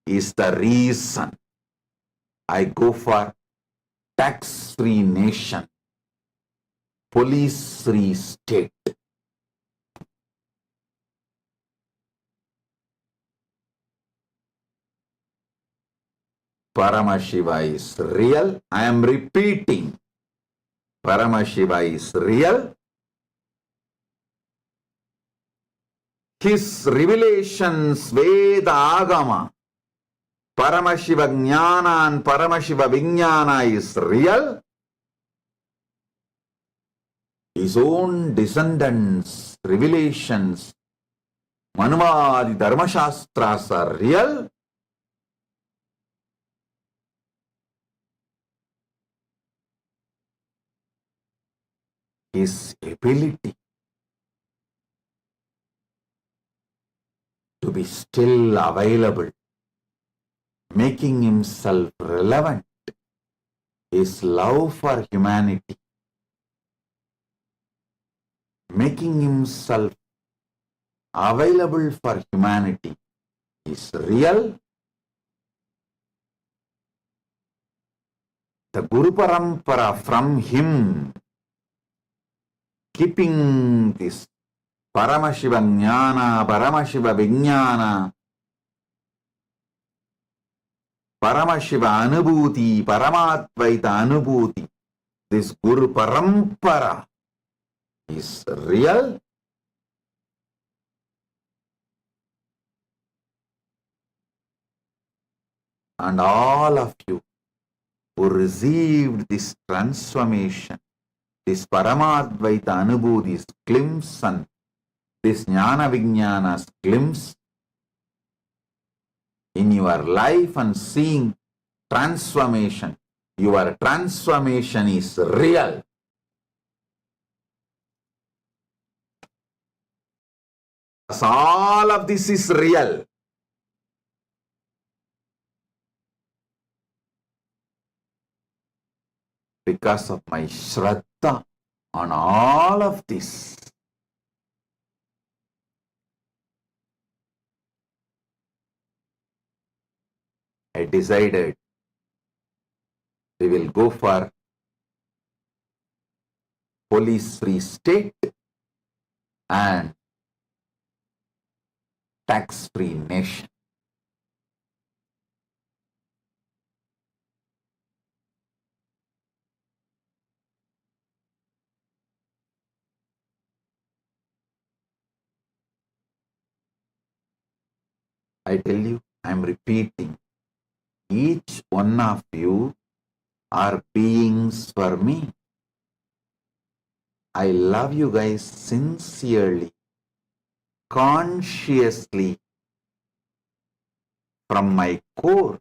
Is the reason I go for tax-free nation, police-free state. Paramashiva is real. I am repeating. Paramashiva is real. His revelations, Veda Agama, Paramashiva Jnana and Paramashiva Vijnana is real. His own descendants, revelations, Manuvadi Dharma Shastras are real. His ability to be still available, making himself relevant, his love for humanity, making himself available for humanity is real. the Guru Parampara from him, keeping this Paramashiva Jnana, Paramashiva Vijnana, Paramashiva Anubhuti, Paramatvaita Anubhuti, this Guru Parampara is real. And all of you who received this transformation, this Paramadvaita Anubhuti's glimpse and this Jnana Vijnana's glimpse in your life and seeing transformation, your transformation is real. All of this is real. Because of my Shraddha on all of this. I decided we will go for police-free state and tax-free nation. I tell you, I am repeating, each one of you are beings for me. I love you guys sincerely, consciously, from my core.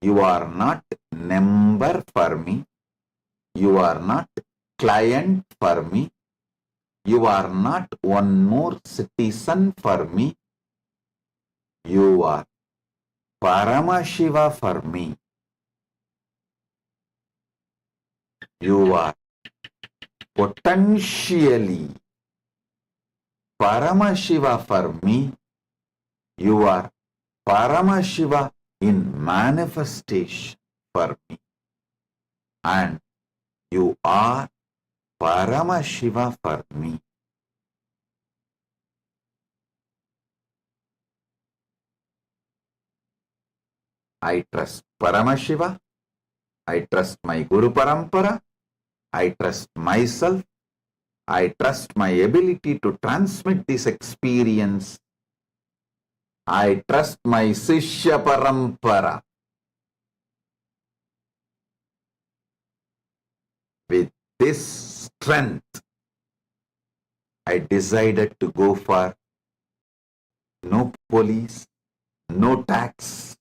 You are not number for me. You are not client for me. You are not one more citizen for me. You are Paramashiva for me. You are potentially Paramashiva for me. You are Paramashiva in manifestation for me. And you are Paramashiva for me. I trust Paramashiva. I trust my Guru Parampara. I trust myself. I trust my ability to transmit this experience. I trust my Sishya Parampara. With this strength, I decided to go for no police, no tax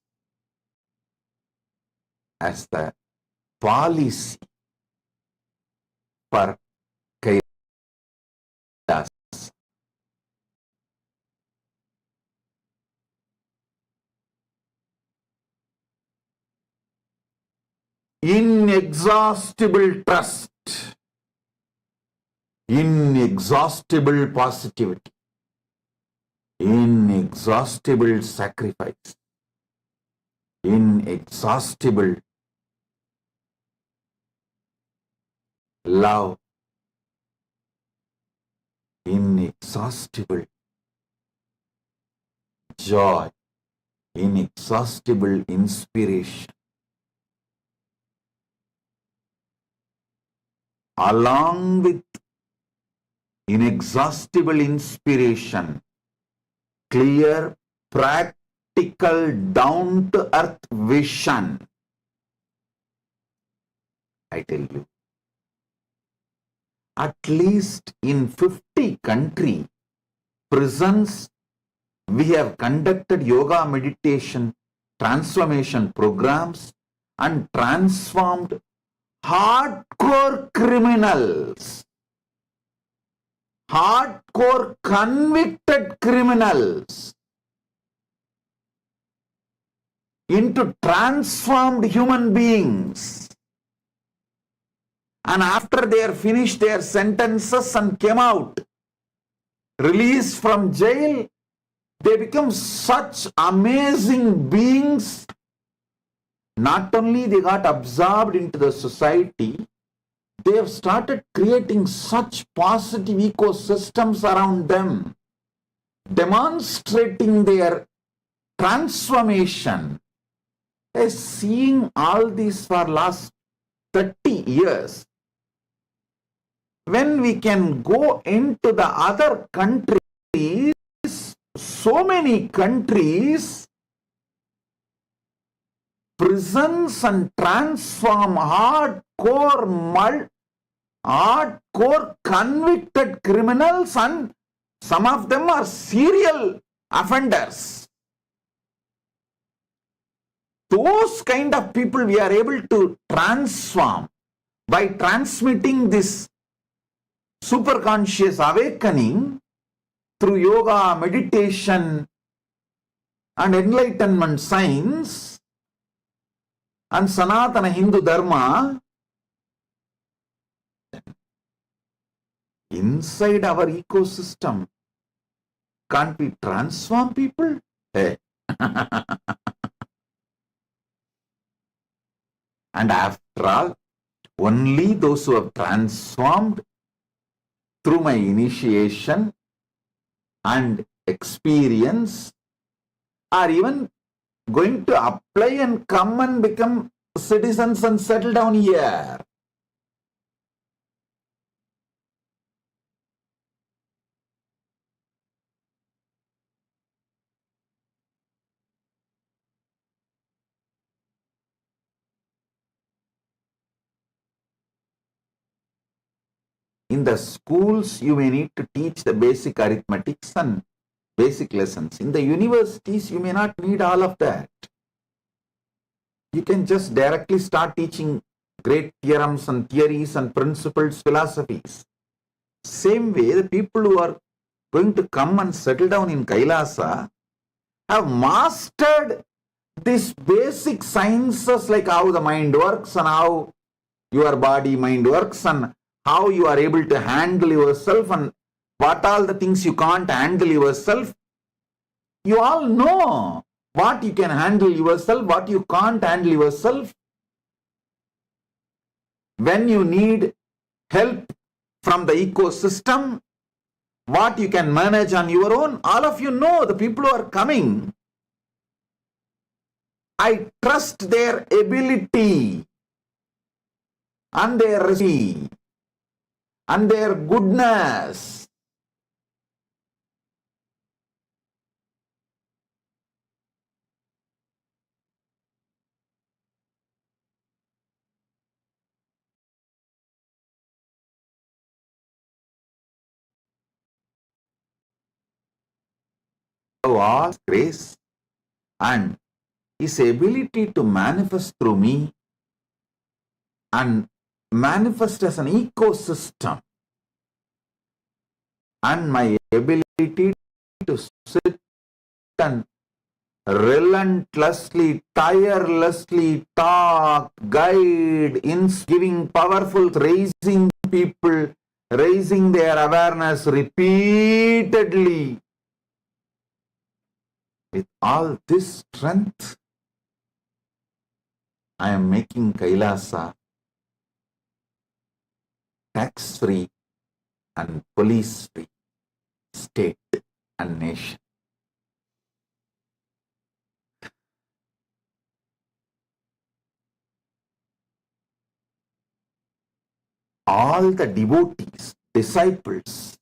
as the policy for Kailas. Inexhaustible trust, inexhaustible positivity, inexhaustible sacrifice, inexhaustible love, inexhaustible joy, inexhaustible inspiration. Along with inexhaustible inspiration, clear, practical, down-to-earth vision. I tell you, at least in 50 countries, prisons, we have conducted yoga, meditation, transformation programs and transformed hardcore criminals, hardcore convicted criminals into transformed human beings. And after they are finished their sentences and came out, released from jail, they become such amazing beings. not only they got absorbed into the society, they have started creating such positive ecosystems around them, demonstrating their transformation. Seeing all this for last 30 years, when we can go into the other countries, so many countries, prisons and transform hardcore convicted criminals, and some of them are serial offenders. Those kind of people we are able to transform by transmitting this superconscious awakening through yoga, meditation, and enlightenment science, and Sanatana Hindu Dharma. Inside our ecosystem, can't we transform people? Hey. And after all, only those who have transformed through my initiation and experience are even going to apply and come and become citizens and settle down here. In the schools, you may need to teach the basic arithmetics and basic lessons. In the universities, you may not need all of that. You can just directly start teaching great theorems and theories and principles, philosophies. Same way, the people who are going to come and settle down in Kailasa have mastered these basic sciences like how the mind works and how your body mind works and how you are able to handle yourself and what all the things you can't handle yourself. You all know what you can handle yourself, what you can't handle yourself. When you need help from the ecosystem, what you can manage on your own, all of you know, the people who are coming. I trust their ability and their recipe and their goodness. All grace and His ability to manifest through me and manifest as an ecosystem, and my ability to sit and relentlessly, tirelessly talk, guide, in giving powerful, raising people, raising their awareness repeatedly. With all this strength, I am making Kailasa tax-free and police-free state and nation. All the devotees, disciples,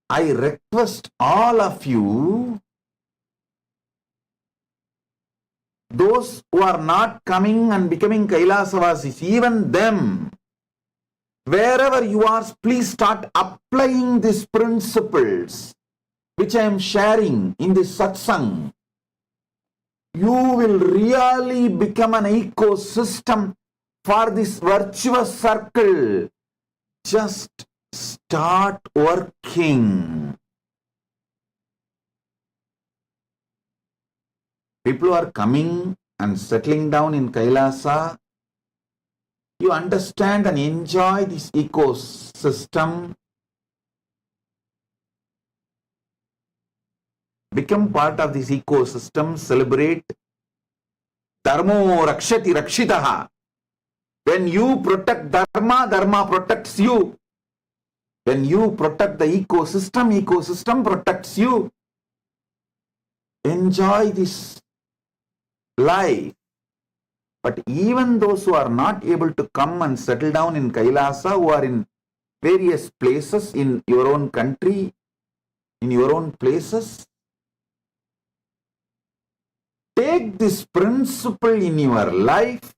I request all of you, those who are not coming and becoming Kailasavasis, even them, wherever you are, please start applying these principles which I am sharing in this satsang. You will really become an ecosystem for this virtuous circle. Just start working. People who are coming and settling down in Kailasa, you understand and enjoy this ecosystem. Become part of this ecosystem, celebrate Dharmo Rakshati Rakshitaha. When you protect Dharma, Dharma protects you. When you protect the ecosystem, ecosystem protects you. Enjoy this life. But even those who are not able to come and settle down in Kailasa, who are in various places in your own country, in your own places, take this principle in your life,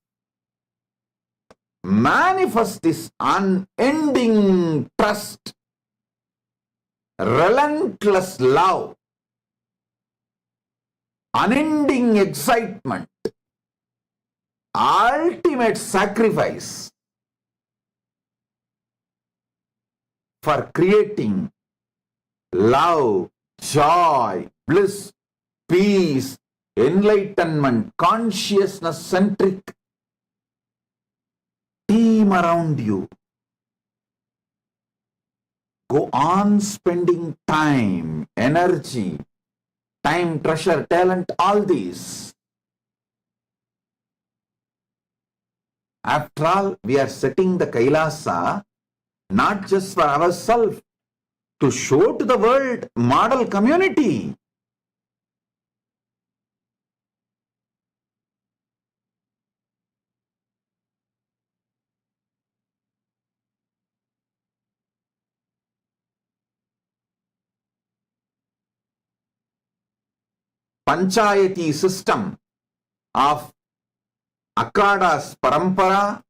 manifest this unending trust, relentless love, unending excitement, ultimate sacrifice for creating love, joy, bliss, peace, enlightenment, consciousness-centric team around you. Go on spending time, energy, time, treasure, talent, all these. After all, we are setting the Kailasa not just for ourselves, to show to the world model community. Panchayati system of Akhadas Parampara,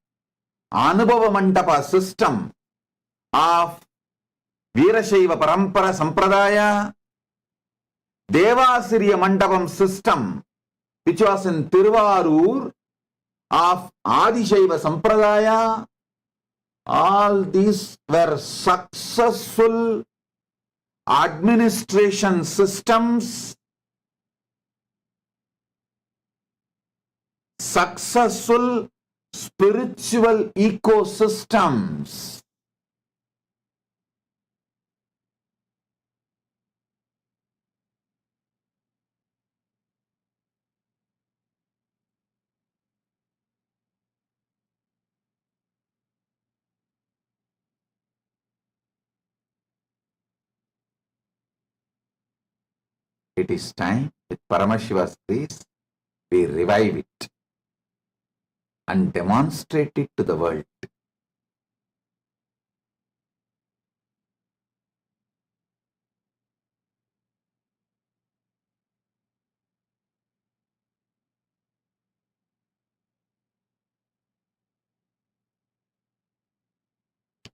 Anubhava Mandapa system of Veerashaiva Parampara Sampradaya, Devasiriya Mandapam system, which was in Tiruvarur, of Adishaiva Sampradaya, all these were successful administration systems, successful spiritual ecosystems. It is time, with Paramashiva's grace, we revive it and demonstrate it to the world.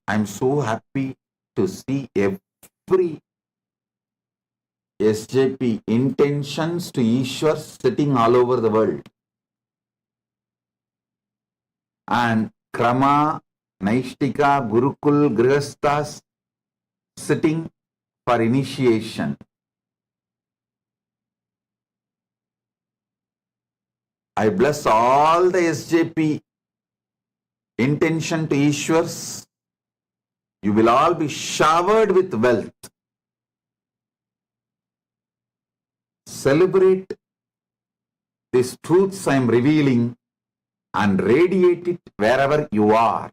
I'm so happy to see every SJP intentions to Ishwar sitting all over the world. And Krama, Naishtika, Gurukul, Grihasthas sitting for initiation. I bless all the SJP intention to Ishwars. You will all be showered with wealth. Celebrate these truths I am revealing and radiate it wherever you are.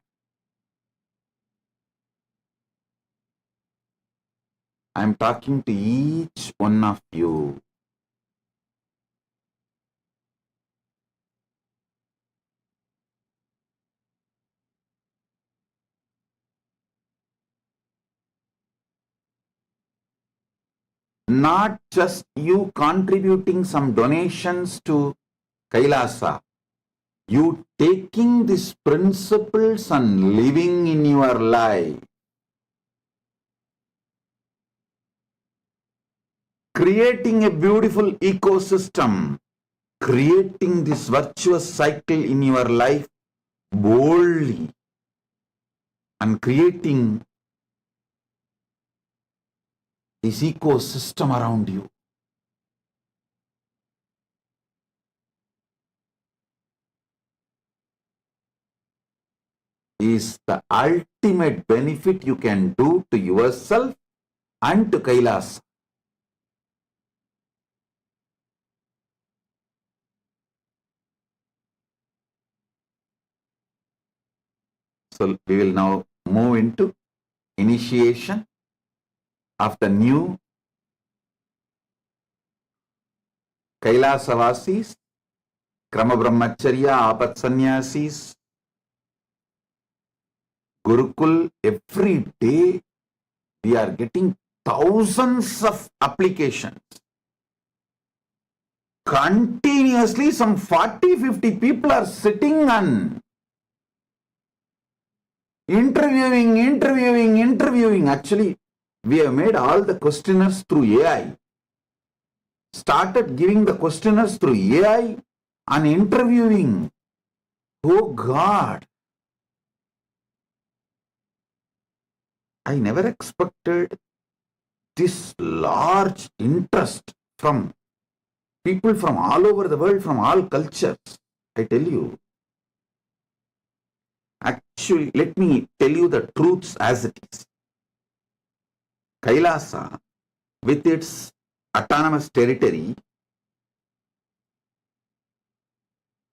I am talking to each one of you. Not just you contributing some donations to Kailasa, you taking these principles and living in your life, creating a beautiful ecosystem, creating this virtuous cycle in your life boldly, and creating this ecosystem around you. Is the ultimate benefit you can do to yourself and to Kailas. So we will now move into initiation of the new Kailasavasis, Krama Brahmacharya, Apat Sannyasis, Gurukul. Every day we are getting thousands of applications. Continuously some 40-50 people are sitting and interviewing. Actually, we have made all the questionnaires through AI. Started giving the questionnaires through AI and interviewing. Oh God! I never expected this large interest from people from all over the world, from all cultures. I tell you. Actually, let me tell you the truths as it is. Kailasa, with its autonomous territory,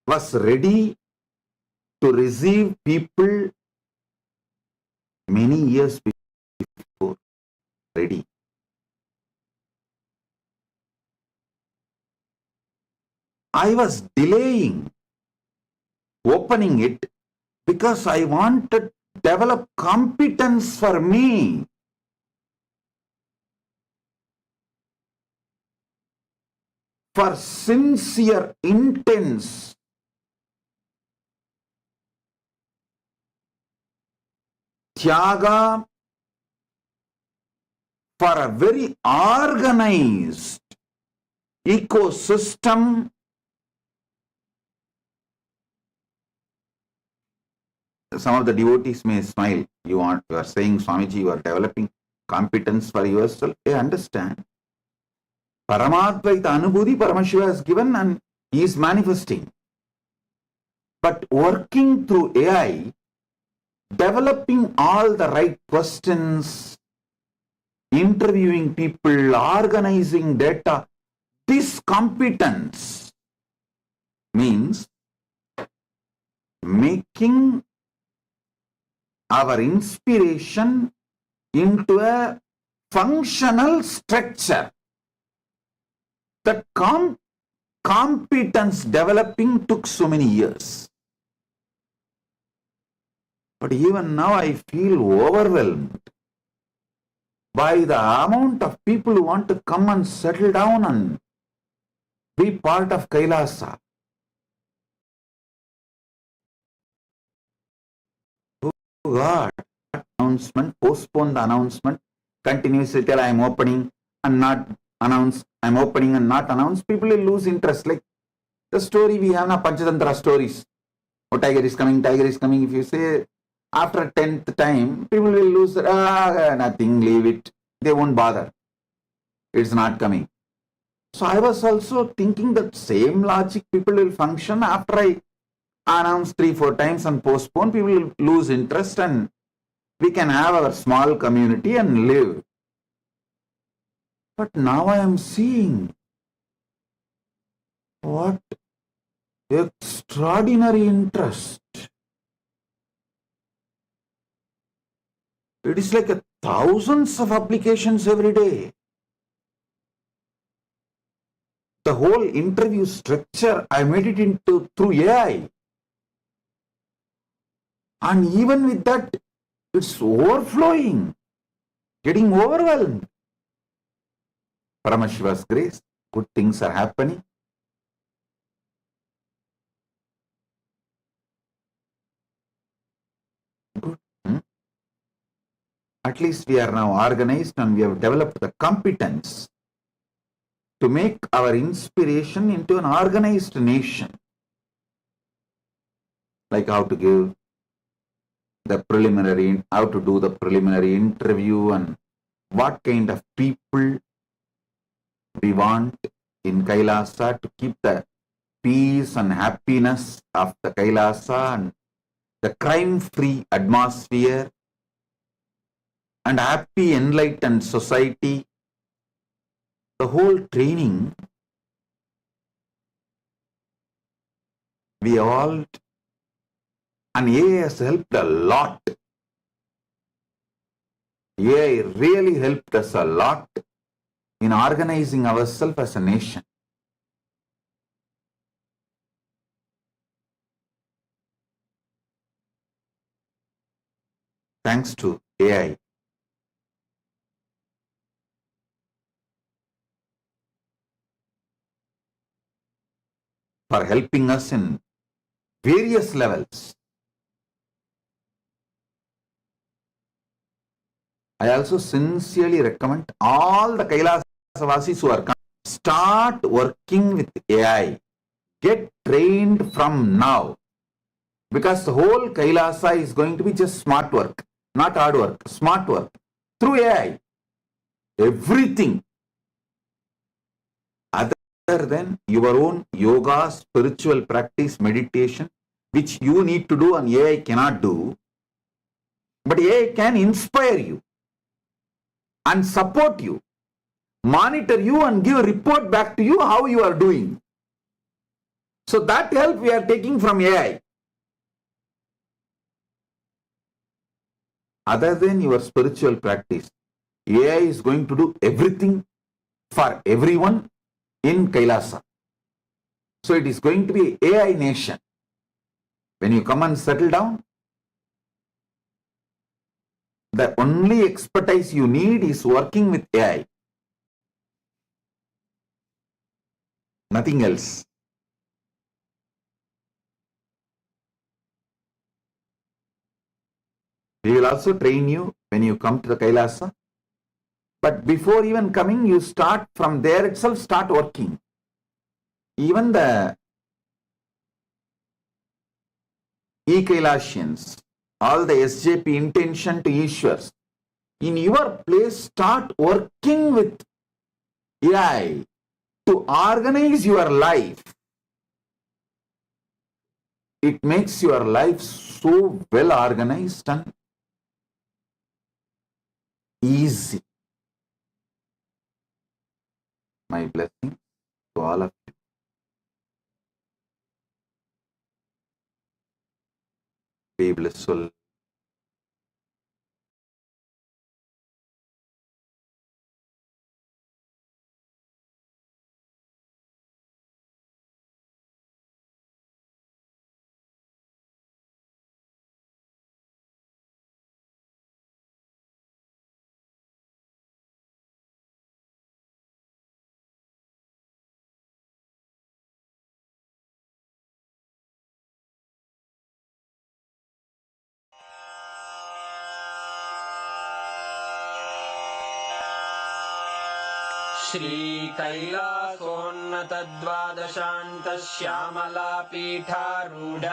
was ready to receive people many years before. Ready. I was delaying opening it because I wanted to develop competence for me. For sincere, intense, tyaga, for a very organized ecosystem. Some of the devotees may smile. You are saying, Swamiji, you are developing competence for yourself. I understand. Paramadvaita Anubhuti Paramashiva has given and he is manifesting. But working through AI, developing all the right questions, interviewing people, organizing data, this competence means making our inspiration into a functional structure. That competence developing took so many years. But even now I feel overwhelmed by the amount of people who want to come and settle down and be part of Kailasa. Oh God, announcement, postpone the announcement, continuously tell I am opening and not announce, I am opening and not announce, people will lose interest. Like the story we have now, Panchatantra stories. Oh, tiger is coming, if you say after 10th time, people will lose, nothing, leave it. They won't bother. It's not coming. So I was also thinking that same logic people will function after I announce 3-4 times and postpone, people will lose interest and we can have our small community and live. But now I am seeing what extraordinary interest. It is like thousands of applications every day. The whole interview structure, I made it into through AI. And even with that, it's overflowing, getting overwhelmed. Paramashiva's grace, good things are happening. Good. At least we are now organized and we have developed the competence to make our inspiration into an organized nation. Like how to give the preliminary, how to do the preliminary interview and what kind of people we want in Kailasa to keep the peace and happiness of the Kailasa and the crime-free atmosphere and happy, enlightened society. The whole training, we all And AI has helped a lot. AI really helped us a lot in organizing ourselves as a nation. Thanks to AI. For helping us in various levels. I also sincerely recommend all the Kailasavasis who are coming, start working with AI. Get trained from now. Because the whole Kailasa is going to be just smart work, not hard work, smart work. Through AI. Everything. Other than your own yoga, spiritual practice, meditation, which you need to do and AI cannot do. But AI can inspire you and support you, monitor you and give a report back to you how you are doing. So that help we are taking from AI. Other than your spiritual practice, AI is going to do everything for everyone in Kailasa. So it is going to be AI nation. When you come and settle down, the only expertise you need is working with AI. Nothing else. We will also train you when you come to the Kailasa. But before even coming, you start from there itself, start working. Even the E-Kailasians, all the SJP intention to Ishwars, in your place, start working with AI to organize your life. It makes your life so well organized and easy. My blessing to all of you. Be blissful. श्रीकैलासोन्नतद्वादशान्तश्यामलापीठारूढ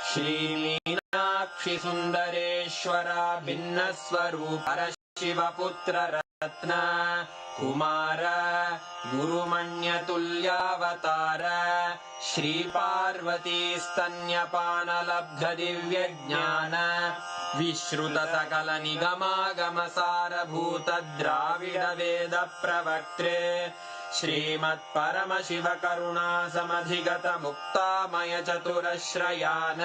श्रीमीनाक्षिसुन्दरेश्वर भिन्नस्वरूपरशिवपुत्ररत्न Kumar गुरुमण्यतुल्यावतार श्रीपार्वतीस्तन्यपानलब्धदिव्यज्ञान विश्रुतसकलनिगमागमसारभूतद्राविडवेदप्रवक्त्रे श्रीमत्परमशिवकरुणासमधिगतमुक्तामयचतुरश्रयान्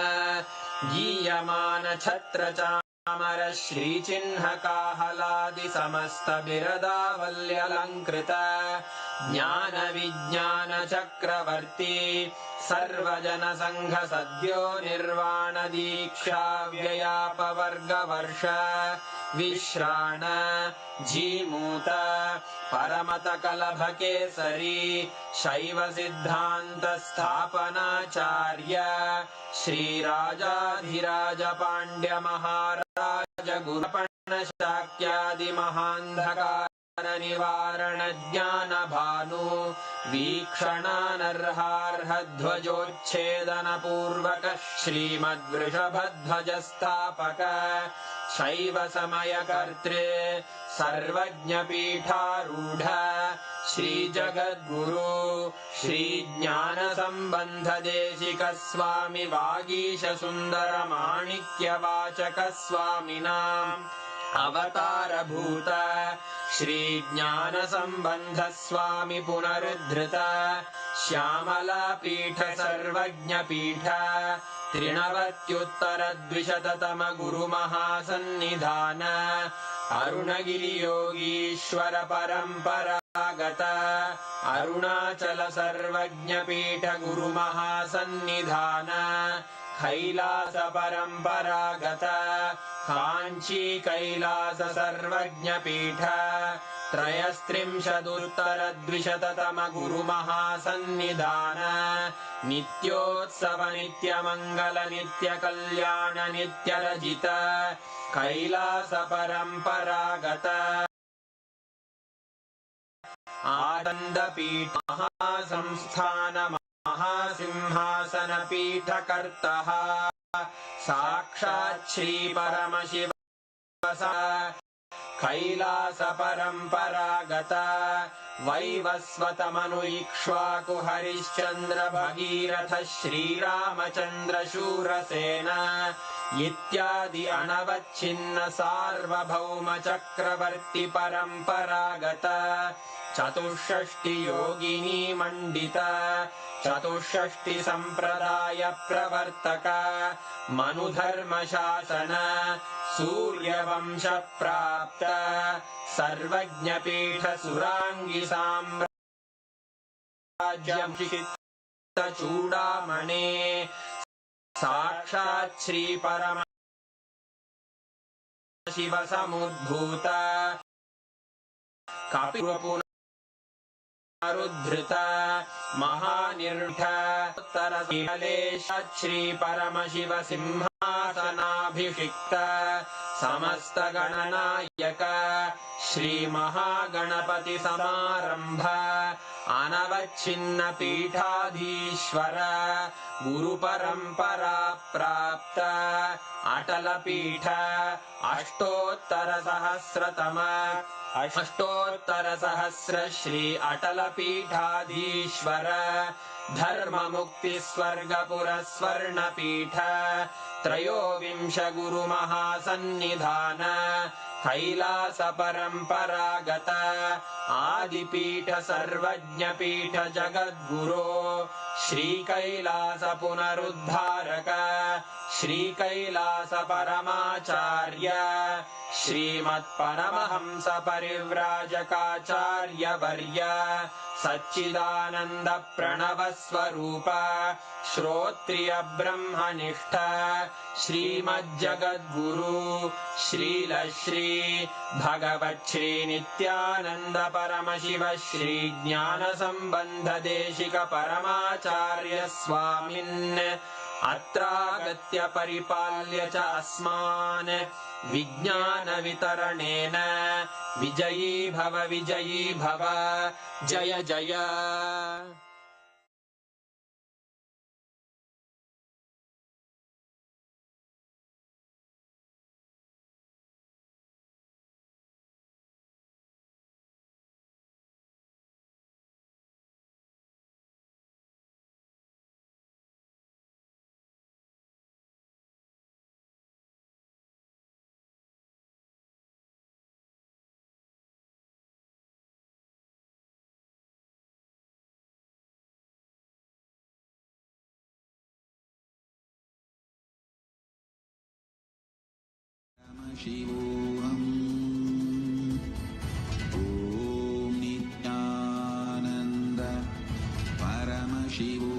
गीयमानछत्रचामर श्रीचिह्नकाहलादिसमस्तबिरदावल्यलङ्कृत ज्ञानविज्ञानचक्रवर्ती सर्वजनसङ्घसद्यो निर्वाणदीक्षाव्ययापवर्गवर्ष विश्राण Jimuta परमतकलभकेसरी शैवसिद्धान्तस्थापनाचार्य श्रीराजाधिराजपाण्ड्यमहाराज गुरुपणशाक्यादिमहान्धकार निवारण ज्ञान भानु वीक्षणानर्हार्हध्वजोच्छेदन पूर्वक श्रीमद्वृषभध्वजस्थापक शैव समयकर्त्रे सर्वज्ञपीठारूढ श्रीजगद्गुरु श्रीज्ञानसम्बन्धदेशिक स्वामी वागीश सुन्दर माणिक्यवाचक स्वामिनां अवतारभूत श्रीज्ञानसम्बन्धस्वामि पुनरुद्धृत श्यामलापीठ सर्वज्ञपीठ त्रिणवत्युत्तरद्विशततम गुरुमहासन्निधान अरुणगिरियोगीश्वर परम्परागत अरुणाचल सर्वज्ञपीठ गुरुमहासन्निधान कैलास परम्परागत काञ्ची कैलास सर्वज्ञपीठ त्रयस्त्रिंशदुत्तरद्विशततम गुरुमहासन्निधान नित्योत्सव नित्यमङ्गल नित्यकल्याण नित्यरजित कैलास परम्परागत आनन्दपीठ महासंस्थान महासिंहासनपीठकर्तः साक्षात् श्री परमशिव कैलास परम्परागत वैवस्वतमनु इक्ष्वाकु हरिश्चन्द्र भगीरथ श्रीरामचन्द्र शूरसेन इत्यादि अनवच्छिन्न सार्वभौम चक्रवर्ति परम्परागत चतुष्षष्टि योगिनी मण्डित चतुष्षष्टि सम्प्रदाय प्रवर्तक मनुधर्म शासन सूर्यवंश प्राप्त सर्वज्ञपीठ सुराङ्गी साम्राज्यम् चूडामणे साक्षात् श्री परम शिव समुद्भूत कपिपुनरुद्धृत महानिर्ढ उत्तरशिवलेशात् श्री परमशिव सिंहासनाभिषिक्त समस्त गणनायक श्री महागणपति समारंभ अनवच्छिन्न पीठाधीश्वर गुरु परंपरा प्राप्त अटल पीठ अष्टोत्तर सहस्र श्री अटल पीठाधीश्वर धर्म मुक्ति स्वर्गपुर स्वर्ण पीठ त्रयोविंश गुरु महासन्निधान कैलास परम्परागत आदिपीठ सर्वज्ञपीठ जगद्गुरो श्री कैलास पुनरुद्धारक श्री कैलास परमाचार्य श्रीमत्परमहंस परिव्राजकाचार्य वर्य सच्चिदानंद प्रणव स्वरूप श्रोत्रिय ब्रह्मनिष्ठ श्रीमज्जगद्गुरु श्रील श्री भगवच्छ्री नित्यानंद परमशिव श्री ज्ञान संबंध देशिक परमाचार्य स्वामिन् अत्रागत्य परिपाल्य च अस्मान् विज्ञान वितरणेन विजयी भव जय जय। शिवोऽहम् ॐ नित्यानन्द परमशिवो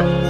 Thank you.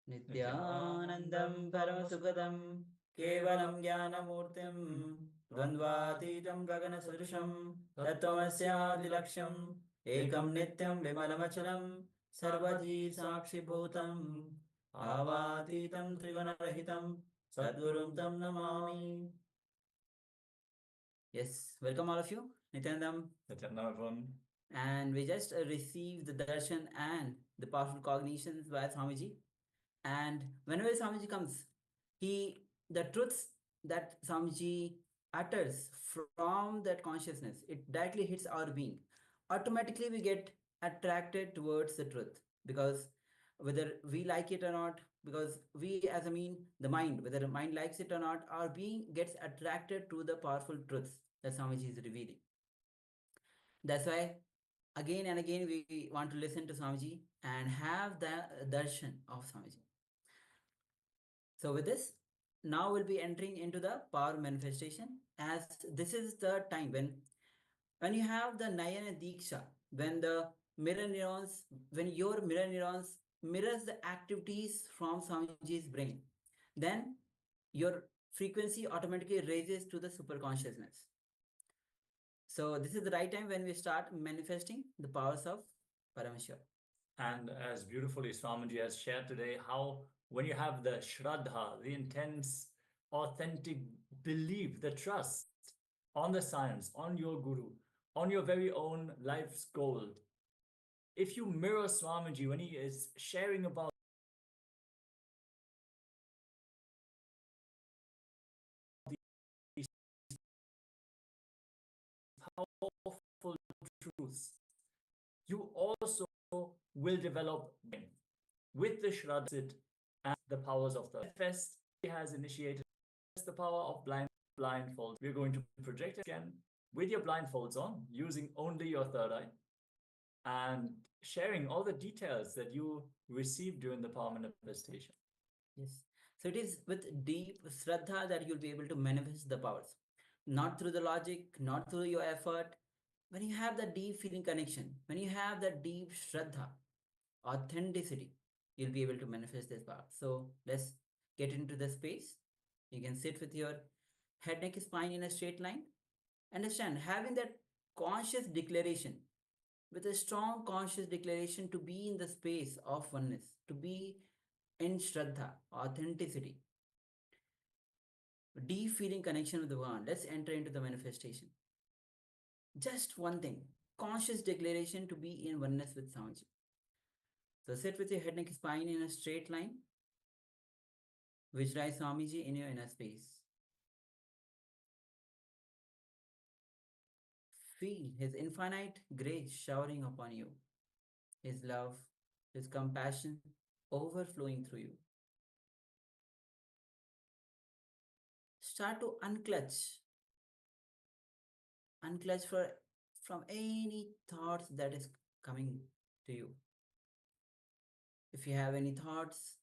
नित्यानन्दं परमसुखदं केवलं ज्ञानमूर्तिं द्वन्द्वातीतं गगनसदृशं तत्त्वमस्यादिलक्ष्यम् एकं नित्यं विमलमचलं सर्वधी साक्षिभूतम् भावातीतं त्रिगुणरहितं सद्गुरुं तं Namami. Yes, welcome all of you. Nityanandam. Nityanandam, everyone. And we just received the darshan and the powerful cognitions by Swamiji. And whenever Swamiji comes, the truths that Swamiji utters from that consciousness, it directly hits our being. Automatically we get attracted towards the truth, because whether we like it or not, because we as the mind, whether the mind likes it or not, our being gets attracted to the powerful truths that Swamiji is revealing. That's why again and again we want to listen to Swamiji and have the darshan of Swamiji. So with this, now we'll be entering into the power manifestation, as this is the time when you have the Nayana Diksha, when the mirror neurons, when your mirror neurons mirrors the activities from Swamiji's brain, then your frequency automatically raises to the super consciousness. So this is the right time when we start manifesting the powers of Paramashiva. And as beautifully Swamiji has shared today, how when you have the Shraddha, the intense, authentic belief, the trust on the science, on your Guru, on your very own life's goal, if you mirror Swamiji when he is sharing about these powerful truths, you also will develop with the Shraddha and the powers of the manifest. He has initiated the power of blindfolds. We're going to project again with your blindfolds on, using only your third eye, and sharing all the details that you received during the power manifestation. Yes. So it is with deep Shraddha that you'll be able to manifest the powers. Not through the logic, not through your effort. When you have that deep feeling connection, when you have that deep Shraddha, authenticity, you'll be able to manifest this power. So let's get into the space. You can sit with your head, neck, spine in a straight line. Understand, having that conscious declaration, with a strong conscious declaration to be in the space of oneness, to be in Shraddha, authenticity, deep feeling connection with the one. Let's enter into the manifestation. Just one thing, conscious declaration to be in oneness with Swamiji. So sit with your head, neck, spine in a straight line. Visualize Swamiji in your inner space. Feel his infinite grace showering upon you, his love, his compassion overflowing through you. Start to unclutch from any thoughts that is coming to you. If you have any thoughts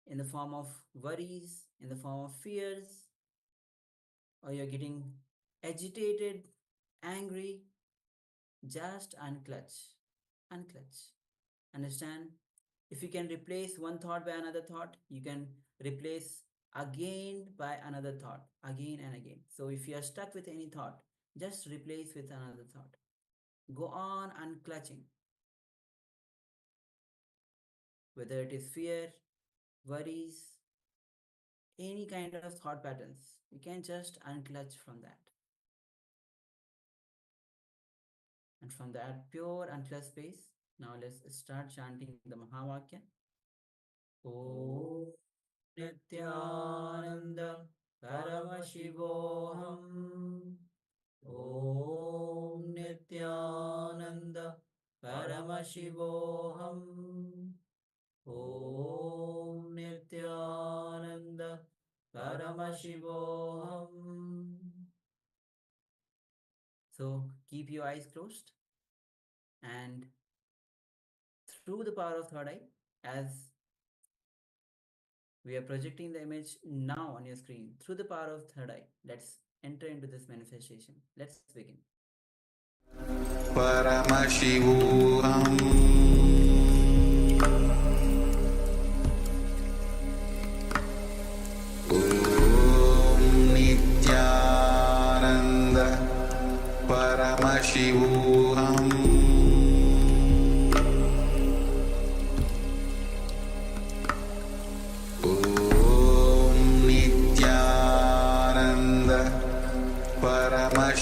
in the form of worries, in the form of fears, or you're getting agitated, angry, just unclutch. Understand, if you can replace one thought by another thought, you can replace again by another thought, again and again. So if you are stuck with any thought, just replace with another thought. Go on unclutching. Whether it is fear, worries, any kind of thought patterns, you can just unclutch from that. And from that pure unclutched space, now let's start chanting the Mahavakya. Om Nityananda Paramashivoham. Om Nityananda Paramashivoham. Om Nityananda Paramashivoham. So keep your eyes closed, and through the power of third eye, as we are projecting the image now on your screen, through the power of third eye, let's enter into this manifestation. Let's begin. Paramashivoham.